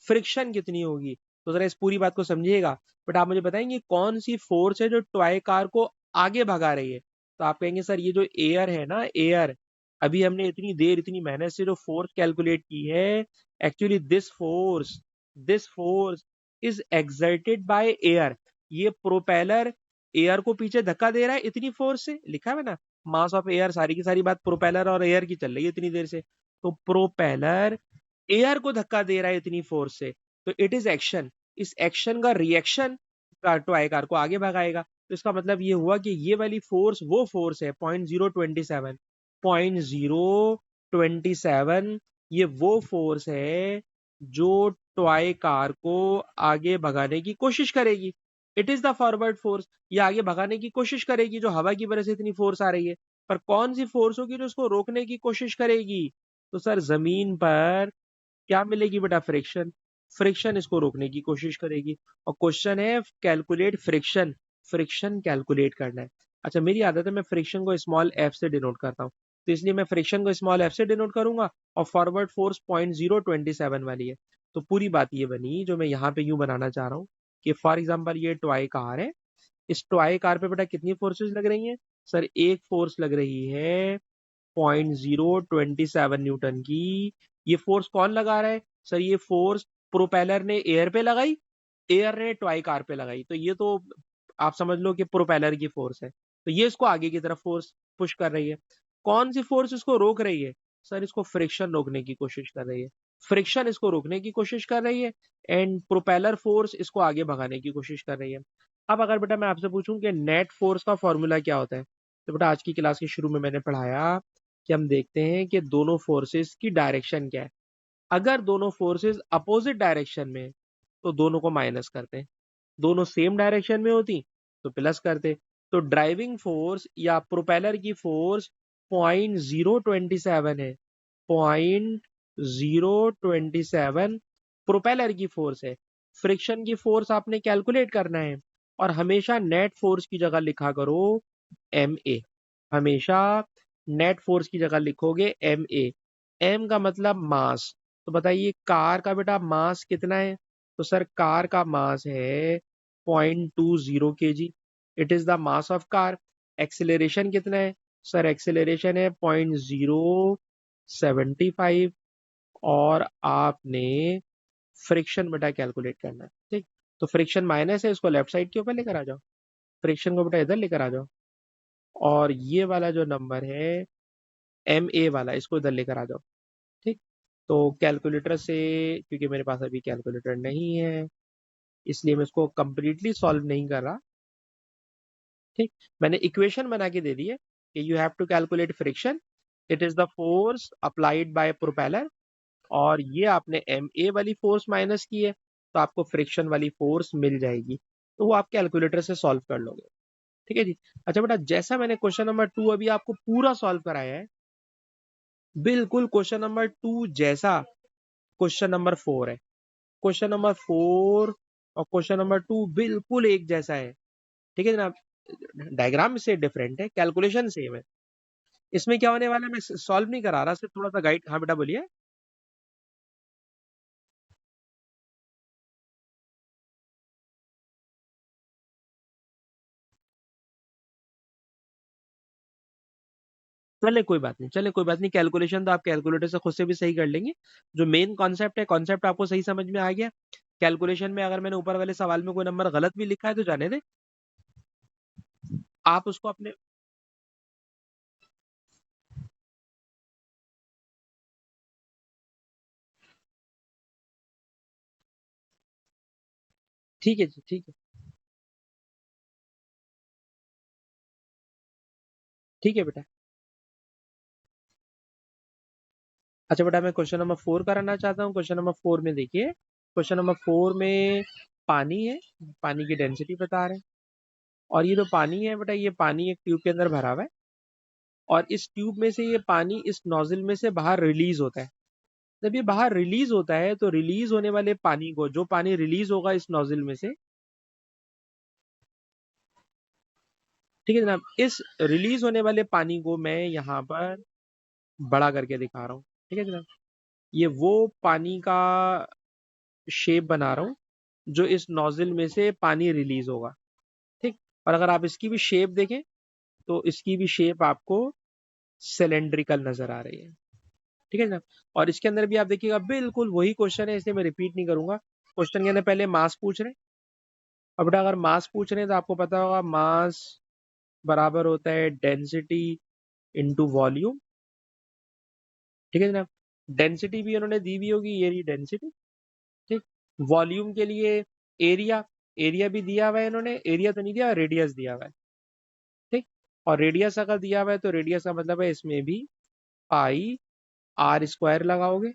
फ्रिक्शन कितनी होगी। तो जरा इस पूरी बात को समझिएगा, बट आप मुझे बताएंगे कौन सी फोर्स है जो टॉय कार को आगे भगा रही है। तो आप कहेंगे सर ये जो एयर है ना, एयर, अभी हमने इतनी देर इतनी मेहनत से जो फोर्स कैलकुलेट की है, actually this force is exerted by air. ये प्रोपेलर एयर को पीछे धक्का दे रहा है इतनी फोर्स से, लिखा है ना, मास ऑफ एयर, सारी की सारी बात प्रोपेलर और एयर की चल रही है इतनी देर से, तो प्रोपेलर एयर को धक्का दे रहा है इतनी फोर्स से, तो इट इज एक्शन। इस एक्शन का रिएक्शन टॉय कार को आगे भगाएगा। तो इसका मतलब ये हुआ कि ये वाली फोर्स वो फोर्स है 0.027, 0.027, ये वो फोर्स है जो टॉय कार को आगे भगाने की कोशिश करेगी। It is the forward force, ये आगे भगाने की कोशिश करेगी जो हवा की वजह से इतनी फोर्स आ रही है। पर कौन सी फोर्स होगी जो उसको रोकने की कोशिश करेगी, तो सर जमीन पर क्या मिलेगी बेटा, फ्रिक्शन, फ्रिक्शन इसको रोकने की कोशिश करेगी। और क्वेश्चन है कैलकुलेट फ्रिक्शन, फ्रिक्शन कैलकुलेट करना है। अच्छा, मेरी आदत है मैं फ्रिक्शन को स्मॉल एफ से डिनोट करता हूँ, तो इसलिए मैं फ्रिक्शन को स्मॉल एफ से डिनोट करूंगा, और फॉरवर्ड फोर्स 0.027 वाली है। तो पूरी बात ये बनी जो मैं यहाँ पे यूं बनाना चाह रहा हूँ कि फॉर एग्जाम्पल ये टॉय कार है, इस टॉय कार पे बेटा कितनी फोर्सेस लग रही हैं, सर एक फोर्स लग रही है 0.027 न्यूटन की। ये फोर्स कौन लगा रहा है, सर ये फोर्स प्रोपेलर ने एयर पे लगाई, एयर ने टॉय कार पे लगाई, तो ये तो आप समझ लो कि प्रोपेलर की फोर्स है, तो ये इसको आगे की तरफ फोर्स पुश कर रही है। कौन सी फोर्स इसको रोक रही है, सर इसको फ्रिक्शन रोकने की कोशिश कर रही है, फ्रिक्शन इसको रोकने की कोशिश कर रही है, एंड प्रोपेलर फोर्स इसको आगे भगाने की कोशिश कर रही है। अब अगर बेटा मैं आपसे पूछूं कि नेट फोर्स का फॉर्मूला क्या होता है, तो बेटा आज की क्लास के शुरू में मैंने पढ़ाया कि हम देखते हैं कि दोनों फोर्सेस की डायरेक्शन क्या है। अगर दोनों फोर्सेस अपोजिट डायरेक्शन में है, तो दोनों को माइनस करते हैं, दोनों सेम डायरेक्शन में होती तो प्लस करते। तो ड्राइविंग फोर्स या प्रोपेलर की फोर्स 0.027 है, 0.027 प्रोपेलर की फोर्स है। फ्रिक्शन की फोर्स आपने कैलकुलेट करना है, और हमेशा नेट फोर्स की जगह लिखा करो एम ए, हमेशा नेट फोर्स की जगह लिखोगे एम ए। एम का मतलब मास, तो बताइए कार का बेटा मास कितना है, तो सर कार का मास है 0.20 kg, it is the mass of car. Acceleration कितना है, सर एक्सेलरेशन है 0.075, और आपने फ्रिक्शन बेटा कैलकुलेट करना है, ठीक। तो फ्रिक्शन माइनस है, इसको लेफ्ट साइड के ऊपर लेकर आ जाओ, फ्रिक्शन को बेटा इधर लेकर आ जाओ, और ये वाला जो नंबर है एम ए वाला, इसको इधर लेकर आ जाओ, ठीक। तो कैलकुलेटर से, क्योंकि मेरे पास अभी कैलकुलेटर नहीं है इसलिए मैं इसको कंप्लीटली सॉल्व नहीं कर रहा, ठीक, मैंने इक्वेशन बना के दे दी है कि you have to calculate friction, it is the force applied by propeller, और ये आपने एम ए वाली फोर्स माइनस की है तो आपको फ्रिक्शन वाली फोर्स मिल जाएगी, तो वो आप कैलकुलेटर से सॉल्व कर लोगे। ठीक है जी। अच्छा बेटा, जैसा मैंने क्वेश्चन नंबर 2 अभी आपको पूरा सॉल्व कराया है, बिल्कुल क्वेश्चन नंबर 2 जैसा क्वेश्चन नंबर 4 है। क्वेश्चन नंबर 4 और क्वेश्चन नंबर 2 बिल्कुल एक जैसा है। ठीक है जनाब, डायग्राम से डिफरेंट है, कैलकुलेशन सेम है। इसमें क्या होने वाला है, मैं सॉल्व नहीं करा रहा, सिर्फ थोड़ा सा गाइड। हाँ बेटा बोलिए। चले कोई बात नहीं, चले कोई बात नहीं, कैलकुलेशन तो आप कैलकुलेटर से खुद से भी सही कर लेंगे। जो मेन कॉन्सेप्ट है, कॉन्सेप्ट आपको सही समझ में आ गया। कैलकुलेशन में अगर मैंने ऊपर वाले सवाल में कोई नंबर गलत भी लिखा है तो जाने दे, आप उसको अपने। ठीक है जी, ठीक है। ठीक है बेटा। अच्छा बेटा, मैं क्वेश्चन नंबर 4 कराना चाहता हूँ। क्वेश्चन नंबर 4 में देखिए, क्वेश्चन नंबर 4 में पानी है, पानी की डेंसिटी बता रहे हैं, और ये जो पानी है बेटा, ये पानी एक ट्यूब के अंदर भरा हुआ है, और इस ट्यूब में से ये पानी इस नोजल में से बाहर रिलीज होता है। जब ये बाहर रिलीज होता है तो रिलीज होने वाले पानी को, जो पानी रिलीज होगा इस नोजल में से, ठीक है जनाब, इस रिलीज होने वाले पानी को मैं यहाँ पर बड़ा करके दिखा रहा हूँ। ठीक है जनाब, ये वो पानी का शेप बना रहा हूँ जो इस नोजल में से पानी रिलीज होगा। ठीक, और अगर आप इसकी भी शेप देखें तो इसकी भी शेप आपको सिलेंड्रिकल नजर आ रही है। ठीक है जनाब, और इसके अंदर भी आप देखिएगा बिल्कुल वही क्वेश्चन है, इसलिए मैं रिपीट नहीं करूंगा। क्वेश्चन के अंदर पहले मास पूछ रहे हैं। अब बेटा अगर मास पूछ रहे हैं तो आपको पता होगा मास बराबर होता है डेंसिटी इंटू वॉल्यूम। ठीक है जनाब, डेंसिटी भी उन्होंने दी हुई होगी, ये रही डेंसिटी। ठीक, वॉल्यूम के लिए एरिया, एरिया भी दिया हुआ है इन्होंने, एरिया तो नहीं दिया, रेडियस दिया हुआ है। ठीक, और रेडियस अगर दिया हुआ है तो रेडियस का मतलब है इसमें भी पाई आर स्क्वायर लगाओगे,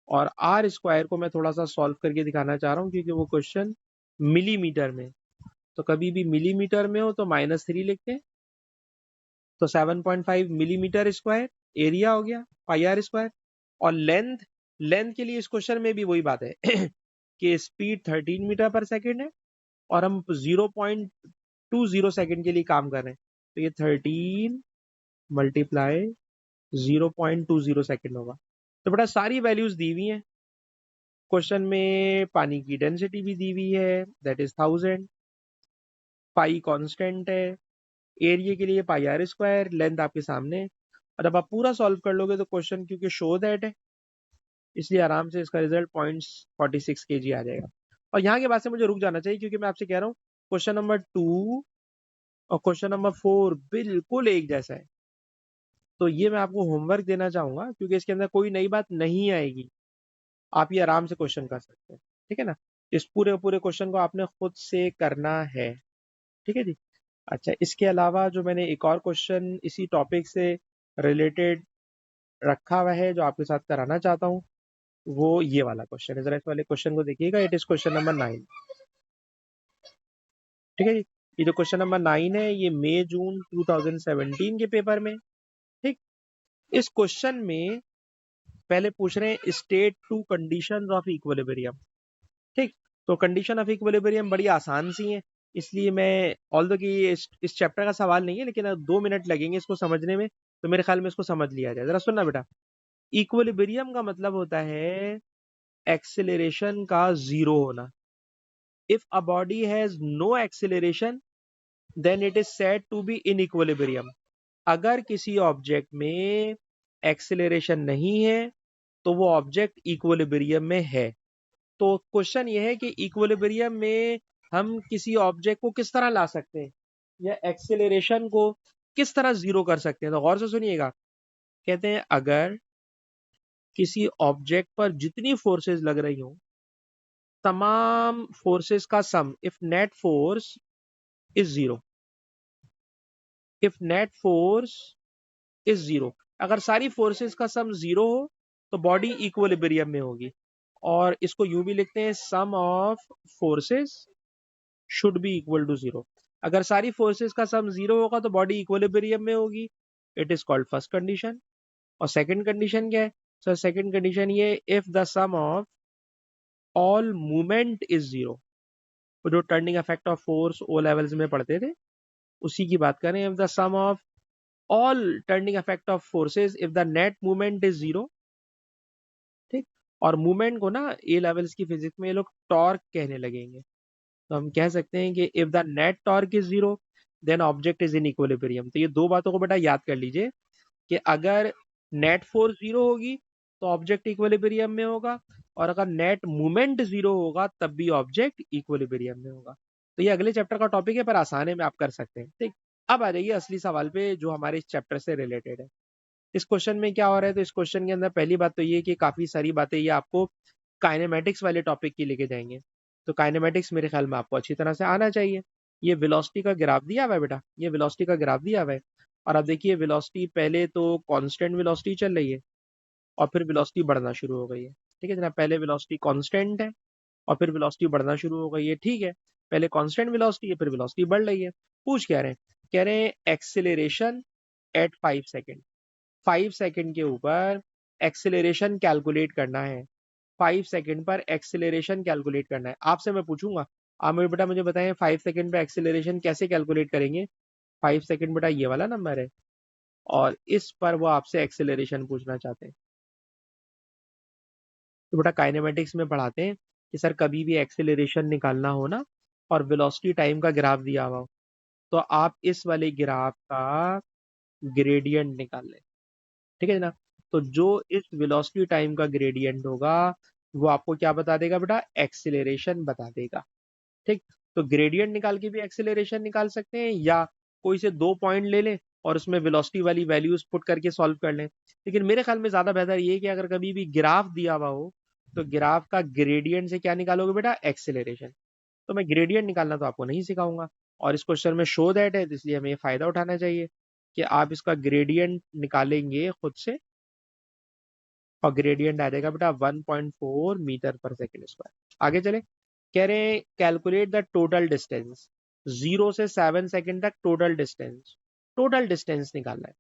और आर स्क्वायर को मैं थोड़ा सा सॉल्व करके दिखाना चाह रहा हूँ क्योंकि वो क्वेश्चन मिलीमीटर में, तो कभी भी मिलीमीटर में हो तो -3 लिखते हैं, तो 7.5 मिलीमीटर स्क्वायर एरिया हो गया, पाई आर स्क्वायर। और लेंथ, लेंथ के लिए इस क्वेश्चन में भी वही बात है कि स्पीड 13 मीटर पर सेकेंड है, और हम 0.20 सेकेंड के लिए काम कर रहे हैं, तो ये 13 मल्टीप्लाई 0.20 सेकेंड होगा। तो बेटा सारी वैल्यूज दी हुई हैं क्वेश्चन में, पानी की डेंसिटी भी दी हुई है, दैट इज 1000, पाई कांस्टेंट है, एरिया के लिए पाई आर स्क्वायर, लेंथ आपके सामने। और जब आप पूरा सॉल्व कर लोगे तो क्वेश्चन क्योंकि शो दैट है, इसलिए आराम से इसका रिजल्ट 0.46 kg आ जाएगा। और यहाँ के बाद से मुझे रुक जाना चाहिए क्योंकि मैं आपसे कह रहा हूँ क्वेश्चन नंबर 2 और क्वेश्चन नंबर 4 बिल्कुल एक जैसा है। तो ये मैं आपको होमवर्क देना चाहूंगा क्योंकि इसके अंदर कोई नई बात नहीं आएगी, आप ये आराम से क्वेश्चन कर सकते हैं। ठीक है ना, इस पूरे पूरे क्वेश्चन को आपने खुद से करना है। ठीक है जी। अच्छा, इसके अलावा जो मैंने एक और क्वेश्चन इसी टॉपिक से रिलेटेड रखा हुआ है जो आपके साथ कराना चाहता हूँ, वो ये वाला क्वेश्चन है। जरा इस वाले क्वेश्चन को देखिएगा, इट इज क्वेश्चन नंबर 9। ठीक है जी, ये जो क्वेश्चन नंबर 9 है ये मई जून 2017 के पेपर में। ठीक, इस क्वेश्चन में पहले पूछ रहे हैं state to conditions of equilibrium. ठीक, तो कंडीशन ऑफ इक्विलिब्रियम बड़ी आसान सी है, इसलिए मैं ऑल्दो कि ये इस चैप्टर का सवाल नहीं है, लेकिन 2 मिनट लगेंगे इसको समझने में, तो मेरे ख्याल में इसको समझ लिया जाए। जरा सुनना बेटा, इक्विलिब्रियम का मतलब होता है एक्सेलरेशन का जीरो होना। If a body has no acceleration then it is said to be in equilibrium. अगर किसी ऑब्जेक्ट में एक्सेलरेशन नहीं है तो वो ऑब्जेक्ट इक्विलिब्रियम में है। तो क्वेश्चन ये है कि इक्विलिब्रियम में हम किसी ऑब्जेक्ट को किस तरह ला सकते हैं, या एक्सेलरेशन को किस तरह जीरो कर सकते हैं। तो गौर से सुनिएगा, कहते हैं अगर किसी ऑब्जेक्ट पर जितनी फोर्सेस लग रही हो, तमाम फोर्सेस का sum, if net force is zero, if net force is zero, अगर सारी फोर्सेस का सम जीरो हो तो बॉडी इक्विलिब्रियम में होगी। और इसको यूं भी लिखते हैं, sum of forces should be equal to zero. अगर सारी फोर्सेस का सम जीरो होगा तो बॉडी इक्विलिब्रियम में होगी। It is called first condition. और सेकंड कंडीशन क्या है? सर सेकंड कंडीशन ये, if the sum of all movement is zero. तो जो turning effect of force O levels में पढ़ते थे उसी की बात करें। If the sum of all turning effect of forces if the net movement is zero. ठीक। और मूवमेंट को ना ए लेवल्स की फिजिक्स में ये लोग टॉर्क कहने लगेंगे। तो हम कह सकते हैं कि if the net torque is zero then object is in equilibrium. तो ये दो बातों को बेटा याद कर लीजिए कि अगर नेट फोर्स जीरो होगी तो ऑब्जेक्ट इक्विलिब्रियम में होगा, और अगर नेट मूवमेंट जीरो होगा तब भी ऑब्जेक्ट इक्विलिब्रियम में होगा। तो ये अगले चैप्टर का टॉपिक है, पर आसान है, में आप कर सकते हैं। ठीक। अब आ जाइए असली सवाल पे जो हमारे इस चैप्टर से रिलेटेड है। इस क्वेश्चन में क्या हो रहा है? तो इस क्वेश्चन के अंदर पहली बात तो ये कि काफी सारी बातें ये आपको काइनेमेटिक्स वाले टॉपिक की लेके जाएंगे। तो काइनेमेटिक्स मेरे ख्याल में आपको अच्छी तरह से आना चाहिए। ये वेलोसिटी का ग्राफ दिया हुआ है बेटा, ये वेलोसिटी का ग्राफ दिया हुआ है। और अब देखिए वेलोसिटी पहले तो कांस्टेंट वेलोसिटी चल रही है और फिर वेलोसिटी बढ़ना शुरू हो गई है। ठीक है जनाब, पहले वेलोसिटी कांस्टेंट है और फिर वेलोसिटी बढ़ना शुरू हो गई है। ठीक है, पहले कांस्टेंट वेलोसिटी है फिर वेलोसिटी बढ़ रही है। पूछ क्या रहे हैं? कह रहे हैं एक्सेलरेशन एट 5 सेकेंड। 5 सेकेंड के ऊपर एक्सेलरेशन कैलकुलेट करना है। 5 सेकेंड पर एक्सेलरेशन कैलकुलेट करना है। आपसे मैं पूछूंगा, आप मेरे बेटा मुझे बताएं 5 सेकेंड पे एक्सेलरेशन कैसे कैलकुलेट करेंगे? 5 सेकेंड बेटा ये वाला नंबर है और इस पर वो आपसे एक्सेलरेशन पूछना चाहते हैं। तो बेटा काइनेमेटिक्स में पढ़ाते हैं कि सर कभी भी एक्सेलरेशन निकालना हो ना और वेलोसिटी टाइम का ग्राफ दिया हुआ हो तो आप इस वाले ग्राफ का ग्रेडियंट निकाल लें। ठीक है ना? तो जो इस वेलोसिटी टाइम का ग्रेडियंट होगा वो आपको क्या बता देगा बेटा? एक्सेलरेशन बता देगा। ठीक। तो ग्रेडियंट निकाल के भी एक्सेलरेशन निकाल सकते हैं या कोई से दो पॉइंट ले लें और उसमें वेलोसिटी वाली वैल्यूज पुट करके सॉल्व कर लें। लेकिन मेरे ख्याल में ज्यादा बेहतर ये है कि अगर कभी भी ग्राफ दिया हुआ हो तो ग्राफ का ग्रेडियंट से क्या निकालोगे बेटा? एक्सेलरेशन। तो मैं ग्रेडियंट निकालना तो आपको नहीं सिखाऊंगा और इस क्वेश्चन में शो दैट है, तो इसलिए हमें ये फायदा उठाना चाहिए कि आप इसका ग्रेडियंट निकालेंगे खुद से और ग्रेडियंट आ जाएगा बेटा 1.4 मीटर पर सेकेंड स्क्वायर। आगे चले। कह रहे हैं कैलकुलेट द टोटल डिस्टेंस 0 से 7 सेकेंड तक। टोटल डिस्टेंस निकालना है।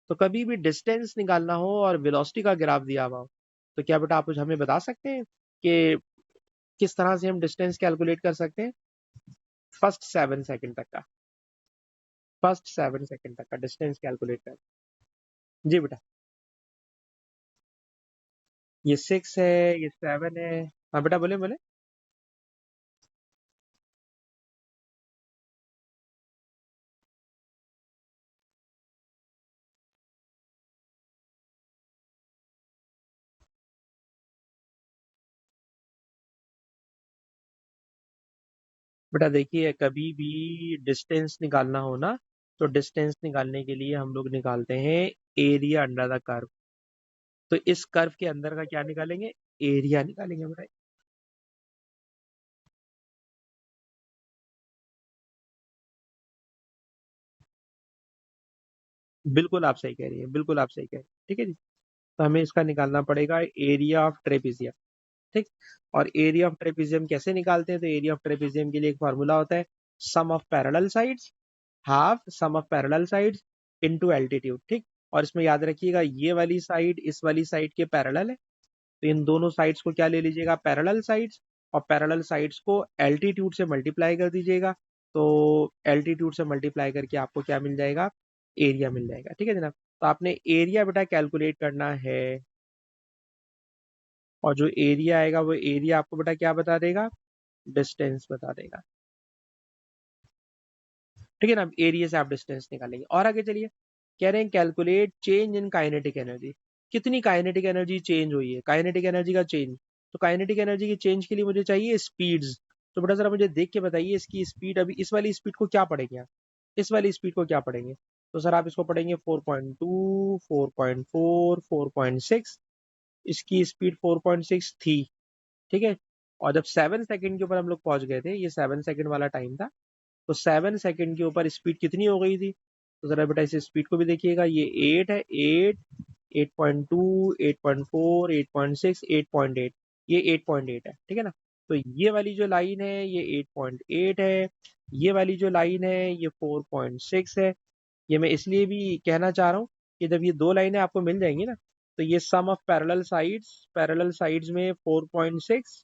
तो कभी भी डिस्टेंस निकालना हो और वेलोसिटी का ग्राफ दिया हुआ हो तो क्या बेटा आप हमें बता सकते हैं कि किस तरह से हम डिस्टेंस कैलकुलेट कर सकते हैं? फर्स्ट 7 सेकेंड तक का, फर्स्ट 7 सेकेंड तक का डिस्टेंस कैलकुलेट कर। जी बेटा, ये 6 है, ये 7 है। हाँ बेटा बोले बोले। बेटा देखिए कभी भी डिस्टेंस निकालना हो ना तो डिस्टेंस निकालने के लिए हम लोग निकालते हैं एरिया अंडर द कर्व। तो इस कर्व के अंदर का क्या निकालेंगे? एरिया निकालेंगे बेटा। बिल्कुल आप सही कह रही है, बिल्कुल आप सही कह रही है। ठीक है जी। तो हमें इसका निकालना पड़ेगा एरिया ऑफ ट्रेपेजियम। ठीक। और एरिया ऑफ ट्रेपेजियम कैसे निकालते हैं? तो एरिया ऑफ ट्रेपेजियम के लिए एक फार्मूला होता है, sum of parallel sides half sum of parallel sides into altitude. ठीक। और इसमें याद रखिएगा ये वाली साइड इस वाली साइड के पैरेलल है, तो इन दोनों साइड्स को क्या ले लीजिएगा? Parallel sides. और पैरेलल साइड्स को एल्टीट्यूड से मल्टीप्लाई कर दीजिएगा। तो एल्टीट्यूड से मल्टीप्लाई करके आपको क्या मिल जाएगा? एरिया मिल जाएगा। ठीक है जनाब। तो आपने एरिया बेटा कैलकुलेट करना है और जो एरिया आएगा वो एरिया आपको बेटा क्या बता देगा? डिस्टेंस बता देगा। ठीक है ना? अब एरिया से आप डिस्टेंस निकालेंगे और आगे चलिए। कह रहे हैं calculate change in kinetic energy. कितनी काइनेटिक एनर्जी चेंज हुई है? काइनेटिक एनर्जी का चेंज। तो काइनेटिक एनर्जी की चेंज के लिए मुझे चाहिए स्पीड्स। तो बेटा जरा मुझे देख के बताइए इसकी स्पीड, अभी इस वाली स्पीड को क्या पढ़ेंगे आप? इस वाली स्पीड को क्या पढ़ेंगे? तो सर आप इसको पढ़ेंगे 4.2, 4.4, 4.6। इसकी स्पीड 4.6 थी। ठीक है। और जब 7 सेकेंड के ऊपर हम लोग पहुंच गए थे, ये 7 सेकेंड वाला टाइम था, तो 7 सेकेंड के ऊपर स्पीड कितनी हो गई थी? तो जरा बेटा इस स्पीड को भी देखिएगा, ये 8 है, 8, 8.2, 8.4, 8.6, 8.8, ये 8.8 है, ठीक है ना। तो ये वाली जो लाइन है ये 8.8 है, ये वाली जो लाइन है ये 4.6 है। ये मैं इसलिए भी कहना चाह रहा हूँ कि जब ये दो लाइनें आपको मिल जाएंगी ना, तो ये सम ऑफ पैरेलल साइड्स में 4.6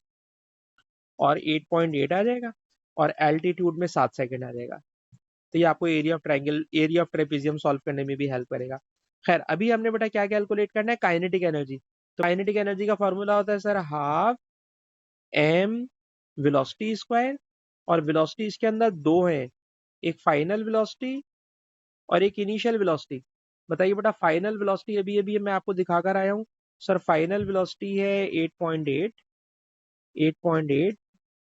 और 8.8 आ जाएगा, और एल्टीट्यूड में 7 सेकंड आ जाएगा। तो ये आपको एरिया ऑफ ट्रेपेजियम सॉल्व करने में भी हेल्प करेगा। खैर, अभी हमने बेटा क्या कैलकुलेट करना है, काइनेटिक एनर्जी। तो काइनेटिक एनर्जी का फॉर्मूला होता है sir half M velocity square, और वेलोसिटी इसके अंदर दो है, एक फाइनल वेलोसिटी और एक इनिशियल वेलोसिटी। बताइए बेटा, फाइनल वेलोसिटी अभी अभी मैं आपको दिखाकर आया हूँ सर, फाइनल वेलोसिटी है 8.8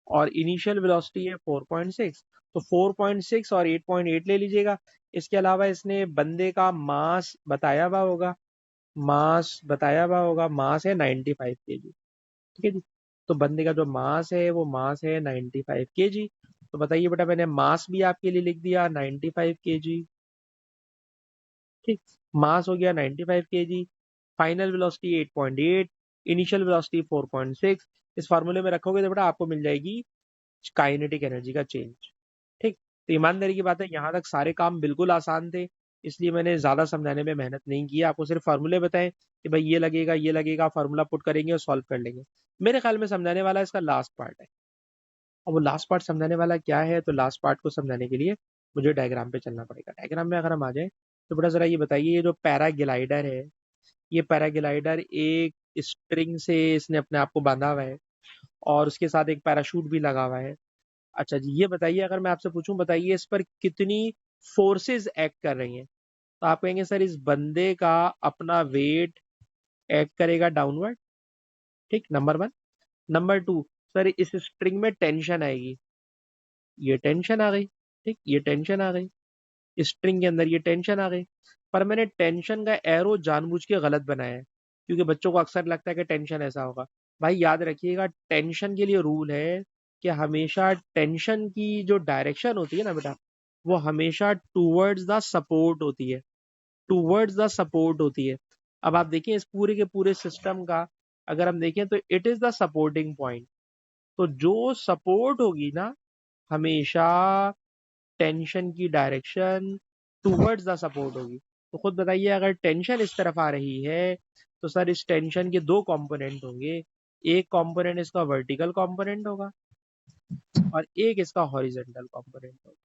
और इनिशियल वेलोसिटी है 4.6। तो 4.6 और 8.8 ले लीजिएगा। इसके अलावा इसने बंदे का मास बताया हुआ होगा, मास है 95 केजी, ठीक है जी। तो बंदे का जो मास है वो मास है 95 केजी। तो बताइए बेटा, मैंने मास भी आपके लिए लिख दिया 95 केजी, ठीक। मास हो गया 95 KG, final velocity 8.8, initial velocity 4.6। इस फार्मूले में रखोगे तो बेटा आपको मिल जाएगी काइनेटिक एनर्जी का चेंज, ठीक। तो ईमानदारी की बात है, यहाँ तक सारे काम बिल्कुल आसान थे, इसलिए मैंने ज्यादा समझाने में मेहनत नहीं की, आपको सिर्फ फार्मूले बताएं कि भाई ये लगेगा, फार्मूला पुट करेंगे और सॉल्व कर लेंगे। मेरे ख्याल में समझाने वाला इसका लास्ट पार्ट है। अब वो लास्ट पार्ट समझाने वाला क्या है, तो लास्ट पार्ट को समझाने के लिए मुझे डायग्राम पे चलना पड़ेगा। डायग्राम में अगर हम आ जाए तो बेटा जरा ये बताइए, ये जो पैराग्लाइडर है, ये पैराग्लाइडर एक स्ट्रिंग से इसने अपने आप को बांधा हुआ है, और उसके साथ एक पैराशूट भी लगा हुआ है। अच्छा जी, ये बताइए, अगर मैं आपसे पूछूं, बताइए इस पर कितनी फोर्सेस एक्ट कर रही हैं, तो आप कहेंगे सर इस बंदे का अपना वेट एक्ट करेगा डाउनवर्ड, ठीक, number one. Number two, sir इस स्ट्रिंग में टेंशन आएगी, ये टेंशन आ गई, ठीक, ये टेंशन आ गई, स्ट्रिंग के अंदर ये टेंशन आ गई। पर मैंने टेंशन का एरो जानबूझ के गलत बनाया है, क्योंकि बच्चों को अक्सर लगता है कि टेंशन ऐसा होगा। भाई याद रखिएगा, टेंशन के लिए रूल है कि हमेशा टेंशन की जो डायरेक्शन होती है ना बेटा, वो हमेशा टूवर्ड्स द सपोर्ट होती है, टूवर्ड्स द सपोर्ट होती है। अब आप देखिए इस पूरे के पूरे सिस्टम का अगर हम देखें तो it is the supporting point. तो जो सपोर्ट होगी ना, हमेशा टेंशन की डायरेक्शन टूवर्ड्स द सपोर्ट होगी। तो खुद बताइए, अगर टेंशन इस तरफ आ रही है तो सर इस टेंशन के दो कंपोनेंट होंगे, एक कंपोनेंट इसका वर्टिकल कंपोनेंट होगा और एक इसका हॉरिजॉन्टल कंपोनेंट होगा।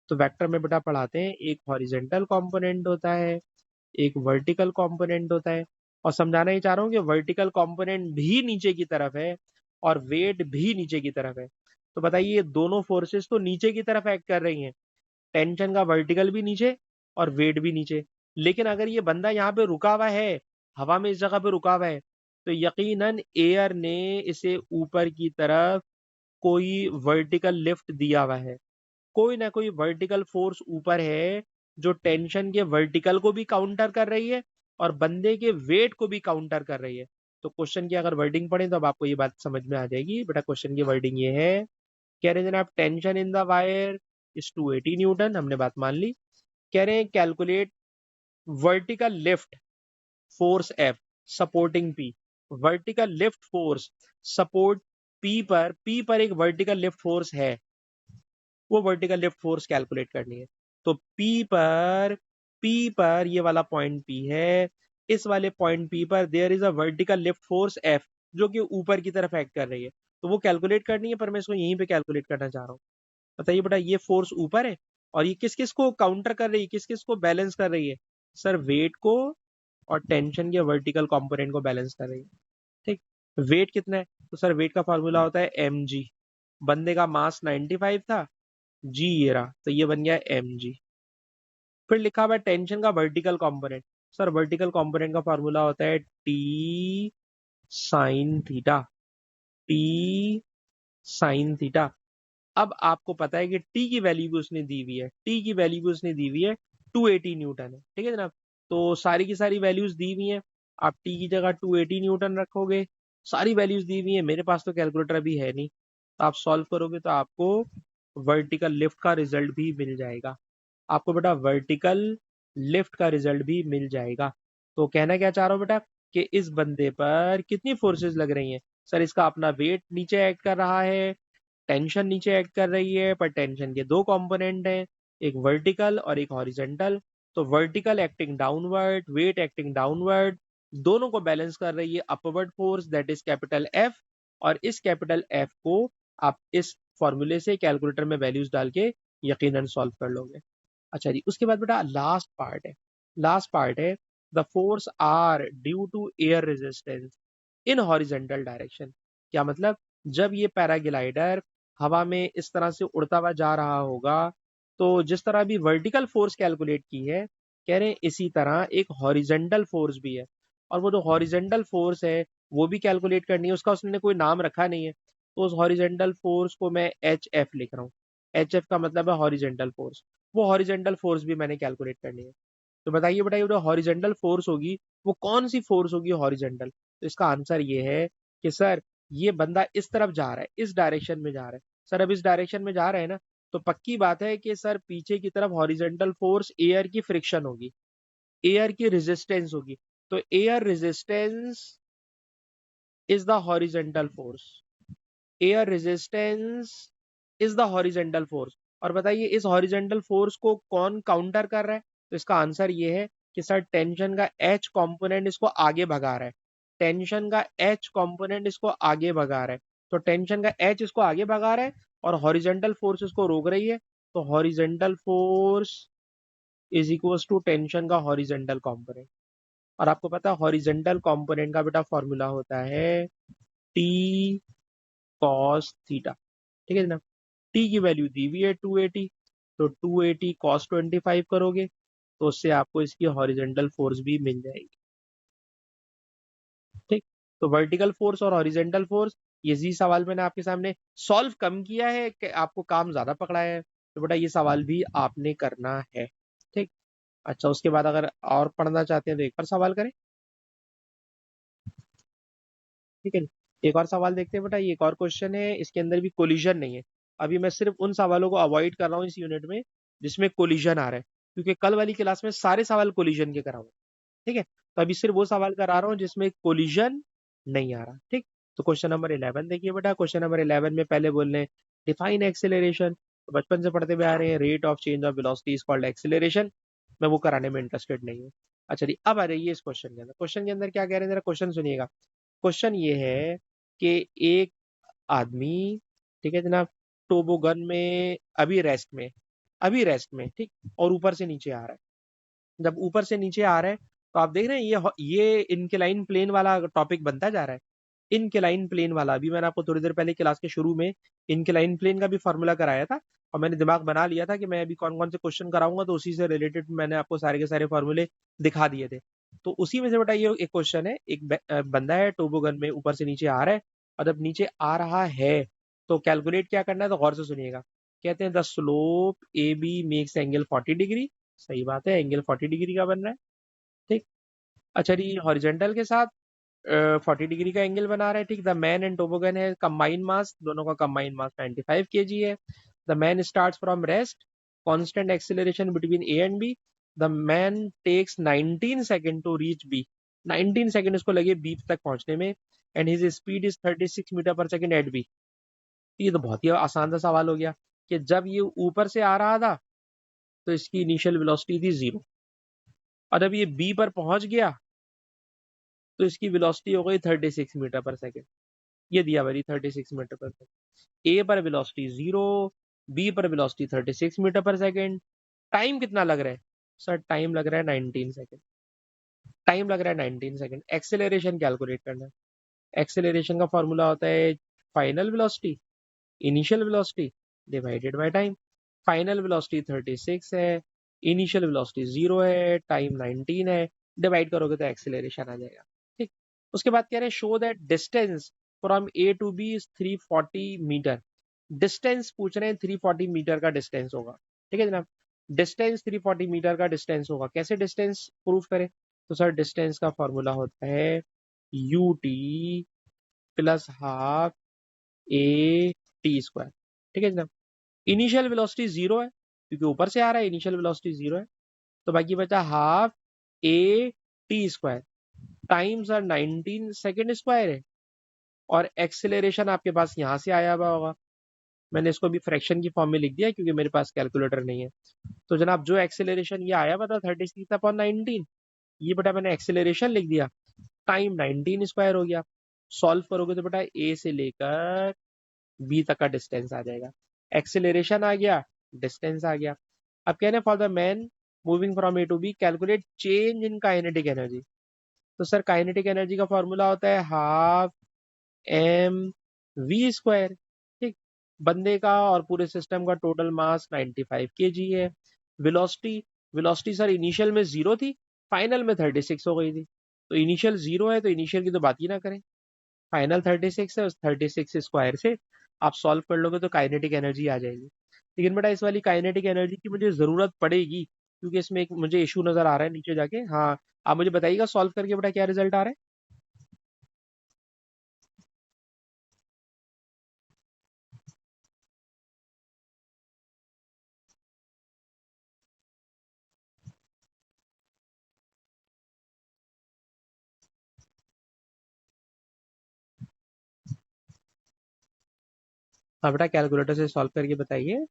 तो वेक्टर में बेटा पढ़ाते हैं, एक हॉरिजॉन्टल कंपोनेंट होता है, एक वर्टिकल कंपोनेंट होता है। और समझाना ही चाह रहा हूँ कि वर्टिकल कंपोनेंट भी नीचे की तरफ है और वेट भी नीचे की तरफ है। तो बताइए, ये दोनों फोर्सेस तो नीचे की तरफ एक्ट कर रही हैं, टेंशन का वर्टिकल भी नीचे और वेट भी नीचे। लेकिन अगर ये बंदा यहाँ पे रुका हुआ है, हवा में इस जगह पे रुका हुआ है, तो यकीनन एयर ने इसे ऊपर की तरफ कोई वर्टिकल लिफ्ट दिया हुआ है, कोई ना कोई वर्टिकल फोर्स ऊपर है जो टेंशन के वर्टिकल को भी काउंटर कर रही है और बंदे के वेट को भी काउंटर कर रही है। तो क्वेश्चन की अगर वर्डिंग पढ़े तो अब आपको ये बात समझ में आ जाएगी। बेटा क्वेश्चन की वर्डिंग ये है, कह रहे हैं जनाब tension in the wire is 280 Newton, हमने बात मान ली। कह रहे हैं calculate vertical lift force F supporting P, vertical lift force support P पर एक वर्टिकल लिफ्ट फोर्स है, वो वर्टिकल लिफ्ट फोर्स कैलकुलेट करनी है। तो पी पर ये वाला पॉइंट पी है, इस वाले पॉइंट पी पर there is a vertical lift force F जो कि ऊपर की तरफ एक्ट कर रही है, तो वो कैलकुलेट करनी है, पर मैं इसको यहीं पे कैलकुलेट करना चाह रहा हूँ। बताइए बेटा, ये फोर्स ऊपर है और ये किस किस को काउंटर कर रही है, किस किस को बैलेंस कर रही है, सर वेट को और टेंशन के वर्टिकल कंपोनेंट को बैलेंस कर रही है, ठीक। वेट कितना है, तो सर वेट का फॉर्मूला होता है एम जी, बंदे का मास 95 था, जी ये रहा, तो ये बन गया एम जी। फिर लिखा हुआ है टेंशन का vertical component, sir vertical component का फॉर्मूला होता है T sine theta, T sine theta. अब आपको पता है कि टी की वैल्यू भी उसने दी हुई है, टी की वैल्यू भी उसने दी हुई है 280 न्यूटन है, ठीक है जनाब। तो सारी की सारी वैल्यूज दी हुई हैं, आप टी की जगह 280 न्यूटन रखोगे, सारी वैल्यूज दी हुई है, मेरे पास तो कैलकुलेटर अभी है नहीं, तो आप सॉल्व करोगे तो आपको वर्टिकल लिफ्ट का रिजल्ट भी मिल जाएगा। आपको बेटा वर्टिकल लिफ्ट का रिजल्ट भी मिल जाएगा। तो कहना क्या चाह रहा हूँ बेटा कि इस बंदे पर कितनी फोर्सेस लग रही हैं? सर इसका अपना वेट नीचे एक्ट कर रहा है, टेंशन नीचे एक्ट कर रही है, पर टेंशन के दो कंपोनेंट हैं, एक वर्टिकल और एक हॉरिजॉन्टल। तो vertical acting downward, weight acting downward, दोनों को बैलेंस कर रही है upward force that is capital F. और इस कैपिटल एफ को आप इस फॉर्मूले से कैलकुलेटर में वैल्यूज डाल के यकीनन सॉल्व कर लोगे। अच्छा जी, उसके बाद बेटा लास्ट पार्ट है the force are due to air resistance in horizontal direction. क्या मतलब? जब ये पैराग्लाइडर हवा में इस तरह से उड़ता हुआ जा रहा होगा, तो जिस तरह भी वर्टिकल फोर्स कैलकुलेट की है, कह रहे हैं इसी तरह एक हॉरिजेंटल फोर्स भी है। और वो जो हॉरिजेंटल फोर्स है वो भी कैलकुलेट करनी है, उसका उसने कोई नाम रखा नहीं है, तो उस हॉरिजेंटल फोर्स को मैं एच एफ लिख रहा हूँ। एच एफ का मतलब है हॉरिजेंटल फोर्स। वो हॉरिजेंटल फोर्स भी मैंने कैलकुलेट करनी है। तो बताइए बेटा, ये जो हॉरिजेंटल फोर्स होगी वो कौन सी फोर्स होगी हॉरिजेंटल? तो इसका आंसर ये है कि सर ये बंदा इस तरफ जा रहा है, इस डायरेक्शन में जा रहा है। सर अब इस डायरेक्शन में जा रहा है ना, तो पक्की बात है कि सर पीछे की तरफ हॉरिजेंटल फोर्स एयर की फ्रिक्शन होगी, एयर की रेजिस्टेंस होगी। तो air resistance is the horizontal force, air resistance is the horizontal force. और बताइए इस हॉरिजेंटल फोर्स को कौन काउंटर कर रहा है? तो इसका आंसर ये है कि सर टेंशन का एच कंपोनेंट इसको आगे भगा रहा है, टेंशन का एच कंपोनेंट इसको आगे भगा रहा है। तो टेंशन का एच इसको आगे भगा रहा है और हॉरिजेंटल फोर्स इसको रोक रही है। तो horizontal force is equals to tension का हॉरिजेंटल कंपोनेंट। और आपको पता है हॉरिजेंटल कंपोनेंट का बेटा फॉर्मूला होता है टी कॉस थीटा। ठीक है ना? टी की वैल्यू दी हुई है 280, तो 280 कॉस 25 करोगे तो उससे आपको इसकी हॉरिजेंटल फोर्स भी मिल जाएगी। ठीक, तो वर्टिकल फोर्स और हॉरिजेंटल फोर्स, ये जी सवाल मैंने आपके सामने सॉल्व कम किया है कि आपको काम ज्यादा पकड़ा है, तो बेटा ये सवाल भी आपने करना है। ठीक, अच्छा उसके बाद अगर और पढ़ना चाहते हैं तो एक और सवाल करें। ठीक है, एक और सवाल देखते हैं बेटा। ये एक और क्वेश्चन है, इसके अंदर भी कोलिजन नहीं है। अभी मैं सिर्फ उन सवालों को अवॉइड कर रहा हूँ इस यूनिट में जिसमें कोलिजन आ रहा है, क्योंकि कल वाली क्लास में सारे सवाल कोलिजन के कराऊंगा। ठीक है, तो अभी सिर्फ वो सवाल करा रहा हूँ जिसमें कोलिजन नहीं आ रहा। ठीक, तो क्वेश्चन नंबर 11 देखिए बेटा। क्वेश्चन नंबर 11 में पहले बोल रहे हैं डिफाइन एक्सेलरेशन। तो बचपन से पढ़ते हुए आ रहे हैं rate of change of velocity is called acceleration. मैं वो कराने में इंटरेस्टेड नहीं हूँ। अच्छा जी, अब आ रही है इस क्वेश्चन के अंदर। क्वेश्चन के अंदर क्या कह रहे हैं, जरा क्वेश्चन सुनिएगा। क्वेश्चन ये है कि एक आदमी, ठीक है जनाब, टोबोगन में अभी रेस्ट में ठीक, और ऊपर से नीचे आ रहा है। जब ऊपर से नीचे आ रहा है तो आप देख रहे हैं ये इनक्लाइन प्लेन वाला टॉपिक बनता जा रहा है। इनक्लाइन प्लेन वाला, अभी मैंने आपको थोड़ी देर पहले क्लास के शुरू में इनक्लाइन प्लेन का भी फॉर्मूला कराया था, और मैंने दिमाग बना लिया था कि मैं अभी कौन कौन से क्वेश्चन कराऊंगा, तो उसी से रिलेटेड मैंने आपको सारे के सारे फॉर्मूले दिखा दिए थे। तो उसी में से बेटा ये एक क्वेश्चन है, एक बंदा है टोबोगन में ऊपर से नीचे आ रहा है, और जब नीचे आ रहा है तो कैलकुलेट क्या करना है, तो गौर से सुनिएगा। कहते हैं the slope A B makes angle 40 degree. सही बात है, एंगल 40 डिग्री का बन रहा है। ठीक, अच्छा जी, हॉरिजेंटल के साथ 40 डिग्री का एंगल बना रहा है। ठीक, द मैन एंड टोबोगन है कंबाइंड मास, दोनों का कंबाइंड मास 95 kg है। The man starts from rest, constant acceleration between A and B. The man takes 19 second to reach B, 19 second उसको लगे बी तक पहुंचने में, and his speed is 36 metre per second at B. ये तो बहुत ही आसान सा सवाल हो गया कि जब ये ऊपर से आ रहा था तो इसकी इनिशियल वेलोसिटी थी 0, और जब ये बी पर पहुंच गया तो इसकी वेलोसिटी हो गई 36 मीटर पर सेकंड। ये दिया भाई 36 मीटर पर सेकंड। ए पर वेलोसिटी 0, बी पर velocity 36 metre per second. Time कितना लग रहा है? सर टाइम लग रहा है 19 सेकंड। टाइम लग रहा है 19 सेकंड। एक्सेलरेशन कैलकुलेट करना है। एक्सेलरेशन का फॉर्मूला होता है final velocity initial velocity divided by time. Final velocity 36 है, इनिशियल वेलोसिटी 0 है, टाइम 19 है, डिवाइड करोगे तो एक्सेलरेशन आ जाएगा। ठीक, उसके बाद कह रहे हैं show that distance from A to B is 340 metre. Distance पूछ रहे हैं, 340 मीटर का डिस्टेंस होगा। ठीक है जनाब, डिस्टेंस 340 मीटर का डिस्टेंस होगा। कैसे डिस्टेंस प्रूफ करें? तो सर डिस्टेंस का फॉर्मूला होता है U T plus half A T square. ठीक है जनाब, इनिशियल वेलोसिटी 0 है, क्योंकि ऊपर से आ रहा है, इनिशियल वेलोसिटी 0 है। तो बाकी बचा half A T square times 19 second square है, और एक्सेलरेशन आपके पास यहाँ से आया हुआ होगा। मैंने इसको भी फ्रैक्शन की फॉर्म में लिख दिया क्योंकि मेरे पास कैलकुलेटर नहीं है। तो जनाब जो एक्सेलरेशन ये आया हुआ था 36/19, ये बेटा मैंने एक्सेलरेशन लिख दिया, टाइम 19 स्क्वायर हो गया। सॉल्व करोगे तो बेटा ए से लेकर बी तक का डिस्टेंस आ जाएगा। एक्सेलरेशन आ गया, डिस्टेंस आ गया। अब कहने for the man moving from A to B calculate change in kinetic energy. तो सर काइनेटिक एनर्जी का फॉर्मूला होता है हाफ एम वी स्क्वायर। ठीक, बंदे का और पूरे सिस्टम का टोटल मास 95 kg है। वेलोसिटी, वेलोसिटी सर इनिशियल में 0 थी, फाइनल में 36 हो गई थी। तो इनिशियल 0 है तो इनिशियल की तो बात ही ना करें, फाइनल 36 है, उस 36 स्क्वायर से आप सॉल्व कर लोगे तो काइनेटिक एनर्जी आ जाएगी। लेकिन बेटा इस वाली काइनेटिक एनर्जी की मुझे ज़रूरत पड़ेगी क्योंकि इसमें एक मुझे इशू नज़र आ रहा है नीचे जाके। हाँ, आप मुझे बताइएगा सॉल्व करके बेटा क्या रिजल्ट आ रहा है। हाँ बेटा कैलकुलेटर से सॉल्व करके बताइए।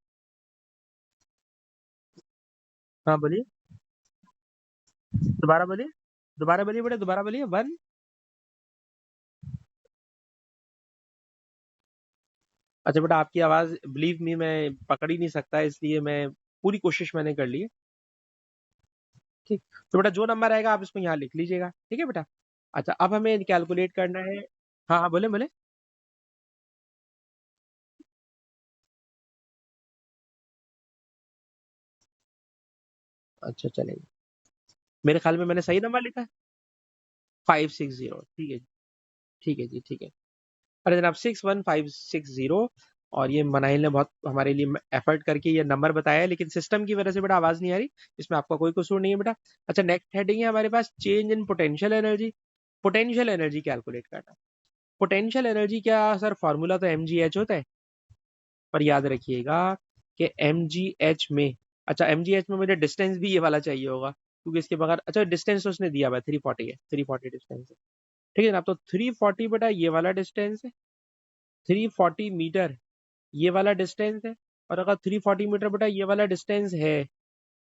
हाँ बोलिए, दोबारा बोलिए, दोबारा बोलिए बेटा, दोबारा बोलिए। वन, अच्छा बेटा आपकी आवाज़ बिलीव मी मैं पकड़ ही नहीं सकता, इसलिए मैं पूरी कोशिश मैंने कर ली है। ठीक, तो बेटा जो नंबर आएगा आप इसको यहाँ लिख लीजिएगा, ठीक है बेटा। अच्छा अब हमें कैलकुलेट करना है। हाँ हाँ बोले बोले। अच्छा चलेगा, मेरे ख्याल में मैंने सही नंबर लिखा है, 560। ठीक है जी, ठीक है जी, ठीक है। अरे जनाब 61560। और ये मनाइल ने बहुत हमारे लिए एफर्ट करके ये नंबर बताया है, लेकिन सिस्टम की वजह से बेटा आवाज़ नहीं आ रही, इसमें आपका कोई कसूर नहीं है बेटा। अच्छा नेक्स्ट हेडिंग है हमारे पास change in potential energy. Potential energy calculate करना। पोटेंशियल एनर्जी क्या सर, फार्मूला तो एम जी एच होता है, पर याद रखिएगा कि एम जी एच में, अच्छा एम जी एच में मुझे डिस्टेंस भी ये वाला चाहिए होगा क्योंकि इसके बगैर, अच्छा डिस्टेंस तो उसने दिया हुआ है 340 है, 340 डिस्टेंस है। ठीक है ना, तो 340 बेटा ये वाला डिस्टेंस है, 340 मीटर ये वाला डिस्टेंस है। और अगर 340 मीटर बेटा ये वाला डिस्टेंस है,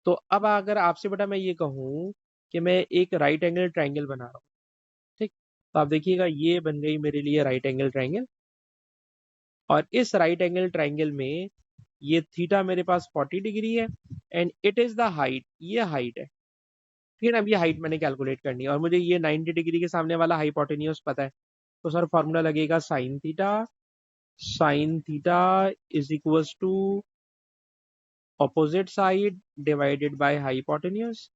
तो अब अगर आपसे बेटा मैं ये कहूँ कि मैं एक राइट एंगल ट्राइंगल बना रहा हूँ, ठीक, तो आप देखिएगा ये बन गई मेरे लिए राइट एंगल ट्राइंगल। और इस राइट एंगल ट्राइंगल में ये थीटा मेरे पास 40 डिग्री है, and it is the height, ये हाइट है। ठीक है ना, अब ये हाइट मैंने कैलकुलेट करनी है और मुझे ये 90 डिग्री के सामने वाला हाइपोटेन्यूज पता है। तो सर फॉर्मूला लगेगा sine theta, sine theta is equals to opposite side divided by hypotenuse.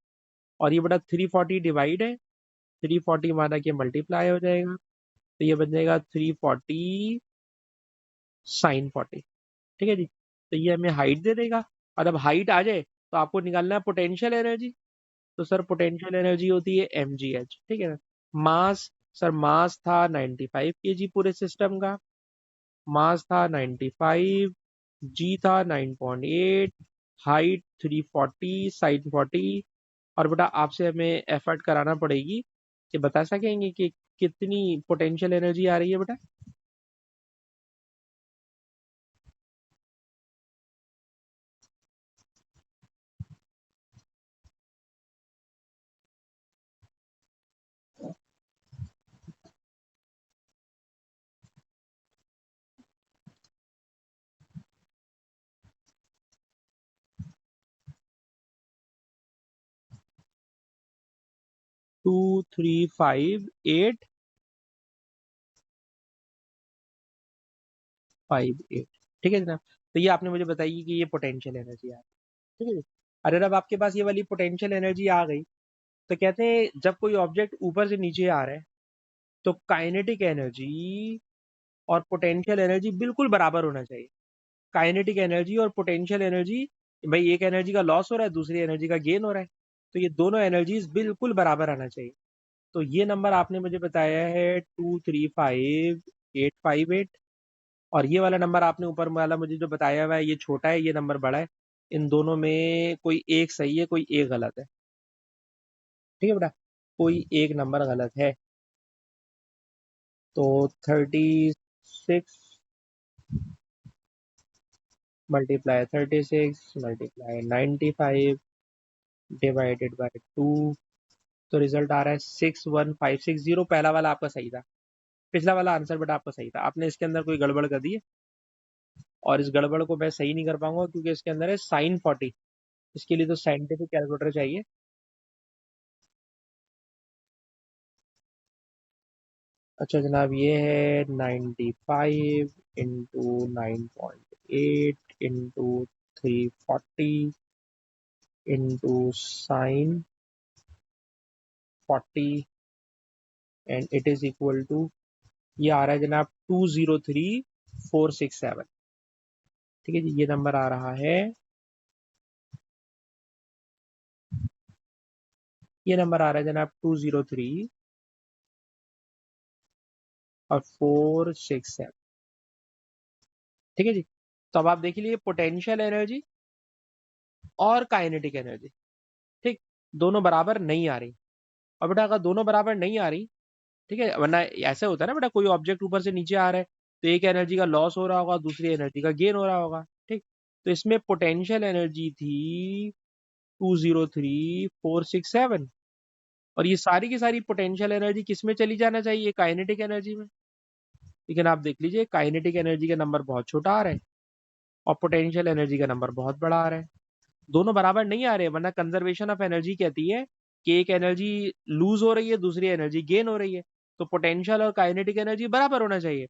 और ये बटा 340 डिवाइड है, 340 माना कि मल्टीप्लाई हो जाएगा, तो ये बन जाएगा 340 साइन 40। ठीक है जी, तो ये हमें हाइट दे देगा। और अब हाइट आ जाए तो आपको निकालना है पोटेंशियल एनर्जी। तो सर पोटेंशियल एनर्जी होती है एम जी एच, ठीक है ना। मास, सर मास था 95 kg पूरे सिस्टम का, मास था 95, जी था 9.8, हाइट 340 साइन 40। और बेटा आपसे हमें एफर्ट कराना पड़ेगी कि बता सकेंगे कि कितनी पोटेंशियल एनर्जी आ रही है बेटा। 235858। ठीक है जनाब, तो ये आपने मुझे बताई कि ये पोटेंशियल एनर्जी आ रही है। ठीक है जी, अरे अब आपके पास ये वाली पोटेंशियल एनर्जी आ गई, तो कहते हैं जब कोई ऑब्जेक्ट ऊपर से नीचे आ रहा है तो काइनेटिक एनर्जी और पोटेंशियल एनर्जी बिल्कुल बराबर होना चाहिए। काइनेटिक एनर्जी और पोटेंशियल एनर्जी, भाई एक एनर्जी का लॉस हो रहा है, दूसरी एनर्जी का गेन हो रहा है, तो ये दोनों एनर्जीज बिल्कुल बराबर आना चाहिए। तो ये नंबर आपने मुझे बताया है 235858। और ये वाला नंबर आपने ऊपर वाला मुझे जो बताया हुआ है ये छोटा है, ये नंबर बड़ा है। इन दोनों में कोई एक सही है, कोई एक गलत है। ठीक है बेटा, कोई एक नंबर गलत है। तो 36 मल्टीप्लाई 36 मल्टीप्लाई 95 डिवाइडेड बाय 2, तो रिजल्ट आ रहा है 61560। पहला वाला आपका सही था, पिछला वाला आंसर बेटा आपका सही था। आपने इसके अंदर कोई गड़बड़ कर दी है, और इस गड़बड़ को मैं सही नहीं कर पाऊंगा क्योंकि इसके अंदर है साइन 40। इसके लिए तो साइंटिफिक कैलकुलेटर चाहिए। अच्छा जनाब, ये है 95 into 9.8 into 340 into sine 40 and it is equal to, ये आ रहा है जनाब 203467। ठीक है जी, ये नंबर आ रहा है, ये नंबर आ रहा है जनाब 203 और 467। ठीक है जी। तो अब आप देख लीजिए, पोटेंशियल एनर्जी और काइनेटिक एनर्जी, ठीक, दोनों बराबर नहीं आ रही। और बेटा अगर दोनों बराबर नहीं आ रही, ठीक है, वरना ऐसे होता है ना बेटा, कोई ऑब्जेक्ट ऊपर से नीचे आ रहा है तो एक एनर्जी का लॉस हो रहा होगा, दूसरी एनर्जी का गेन हो रहा होगा। ठीक, तो इसमें पोटेंशियल एनर्जी थी 203467, और ये सारी की सारी पोटेंशियल एनर्जी किस में चली जाना चाहिए, काइनेटिक एनर्जी में। लेकिन आप देख लीजिए, काइनेटिक एनर्जी का नंबर बहुत छोटा आ रहा है और पोटेंशियल एनर्जी का नंबर बहुत बड़ा आ रहा है। दोनों बराबर नहीं आ रहे, वरना कंजर्वेशन ऑफ एनर्जी कहती है कि एक एनर्जी लूज हो रही है, दूसरी एनर्जी गेन हो रही है, तो पोटेंशियल और काइनेटिक एनर्जी बराबर होना चाहिए।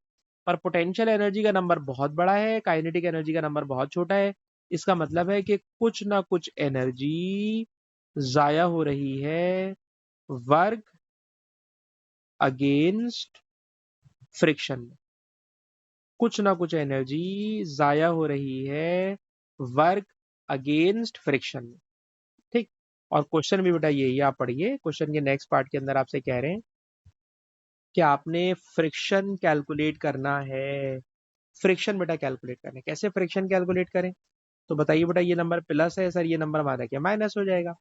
पर पोटेंशियल एनर्जी का नंबर बहुत बड़ा है, काइनेटिक एनर्जी का नंबर बहुत छोटा है। इसका मतलब है कि कुछ ना कुछ एनर्जी जाया हो रही है वर्क अगेंस्ट फ्रिक्शन में। कुछ ना कुछ एनर्जी जाया हो रही है वर्क अगेंस्ट फ्रिक्शन में। ठीक, और क्वेश्चन भी बेटा यही, आप पढ़िए क्वेश्चन के नेक्स्ट पार्ट के अंदर आपसे कह रहे हैं कि आपने फ्रिक्शन कैलकुलेट करना है। फ्रिक्शन बेटा कैलकुलेट करना है, कैसे फ्रिक्शन कैलकुलेट करें? तो बताइए बेटा, ये नंबर प्लस है सर, ये नंबर हमारा क्या माइनस हो जाएगा,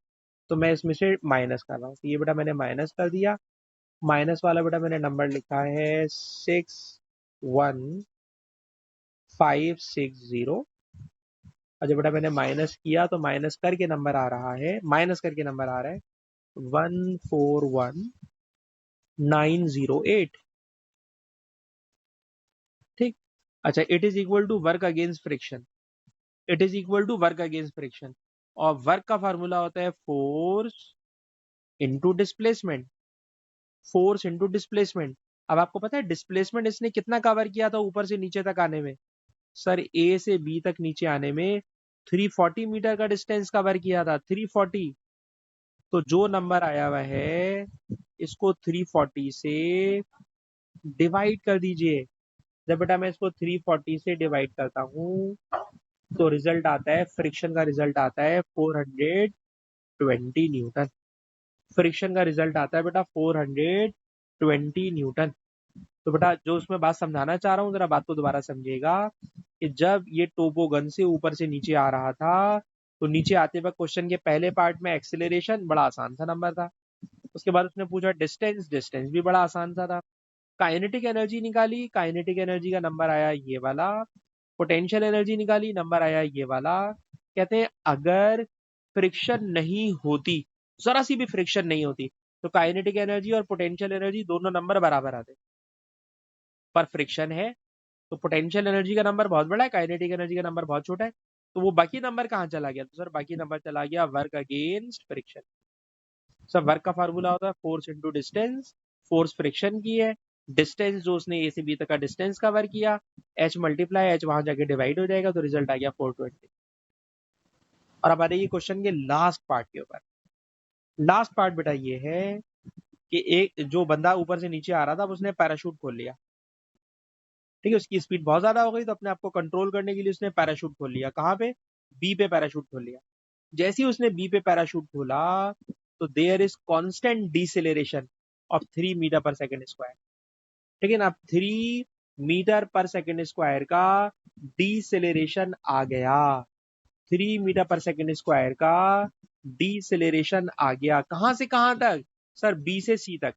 तो मैं इसमें से माइनस कर रहा हूँ। तो ये बेटा मैंने माइनस कर दिया, माइनस वाला बेटा मैंने नंबर लिखा है 61560। और जब बेटा मैंने माइनस किया तो माइनस करके नंबर आ रहा है, माइनस करके नंबर आ रहा है 141908। ठीक, अच्छा, it is equal to work against friction, it is equal to work against friction, और वर्क का फार्मूला होता है force into displacement, force into displacement. अब आपको पता है डिस्प्लेसमेंट इसने कितना कवर किया था ऊपर से नीचे तक आने में? सर ए से बी तक नीचे आने में 340 मीटर का डिस्टेंस कवर किया था, 340। तो जो नंबर आया हुआ है इसको 340 से डिवाइड कर दीजिए। जब बेटा मैं इसको 340 से डिवाइड करता हूँ तो रिजल्ट आता है, फ्रिक्शन का रिजल्ट आता है 420 न्यूटन। फ्रिक्शन का रिजल्ट आता है बेटा 420 न्यूटन। तो बेटा जो उसमें बात समझाना चाह रहा हूँ, जरा बात को दोबारा समझिएगा कि जब ये टोपोगन से ऊपर से नीचे आ रहा था तो नीचे आते वक्त क्वेश्चन के पहले पार्ट में एक्सेलरेशन बड़ा आसान सा नंबर था। उसके बाद उसने पूछा डिस्टेंस, डिस्टेंस भी बड़ा आसान सा था। काइनेटिक एनर्जी निकाली, काइनेटिक एनर्जी का नंबर आया ये वाला। पोटेंशियल एनर्जी निकाली, नंबर आया ये वाला। कहते हैं अगर फ्रिक्शन नहीं होती, जरा सी भी फ्रिक्शन नहीं होती, तो काइनेटिक एनर्जी और पोटेंशियल एनर्जी दोनों नंबर बराबर आते। पर फ्रिक्शन है तो पोटेंशियल एनर्जी का नंबर बहुत बड़ा है, काइनेटिक एनर्जी का नंबर बहुत छोटा है। तो वो बाकी नंबर कहाँ चला गया? तो सर बाकी नंबर चला गया work against friction. Sir work का फार्मूला होता है force into distance, force friction की है, डिस्टेंस जो उसने ए से बी तक का डिस्टेंस कवर किया, एच मल्टीप्लाई एच वहां जाके डिवाइड हो जाएगा, तो रिजल्ट आ गया 420। और अब आ रही है क्वेश्चन के लास्ट पार्ट के ऊपर। लास्ट पार्ट बेटा ये है कि एक जो बंदा ऊपर से नीचे आ रहा था उसने पैराशूट खोल लिया। ठीक है, उसकी स्पीड बहुत ज्यादा हो गई तो अपने आप को कंट्रोल करने के लिए उसने पैराशूट खोल लिया। कहाँ पे? बी पे पैराशूट खोल लिया। जैसे ही उसने बी पे पैराशूट खोला तो there is constant deceleration of 3 metre पर सेकेंड स्क्वायर। ठीक है ना, 3 मीटर पर सेकेंड स्क्वायर का डिसेलेरेशन आ गया, 3 मीटर पर सेकेंड स्क्वायर का डिसेलेरेशन आ गया। कहां से कहां तक सर? बी से सी तक।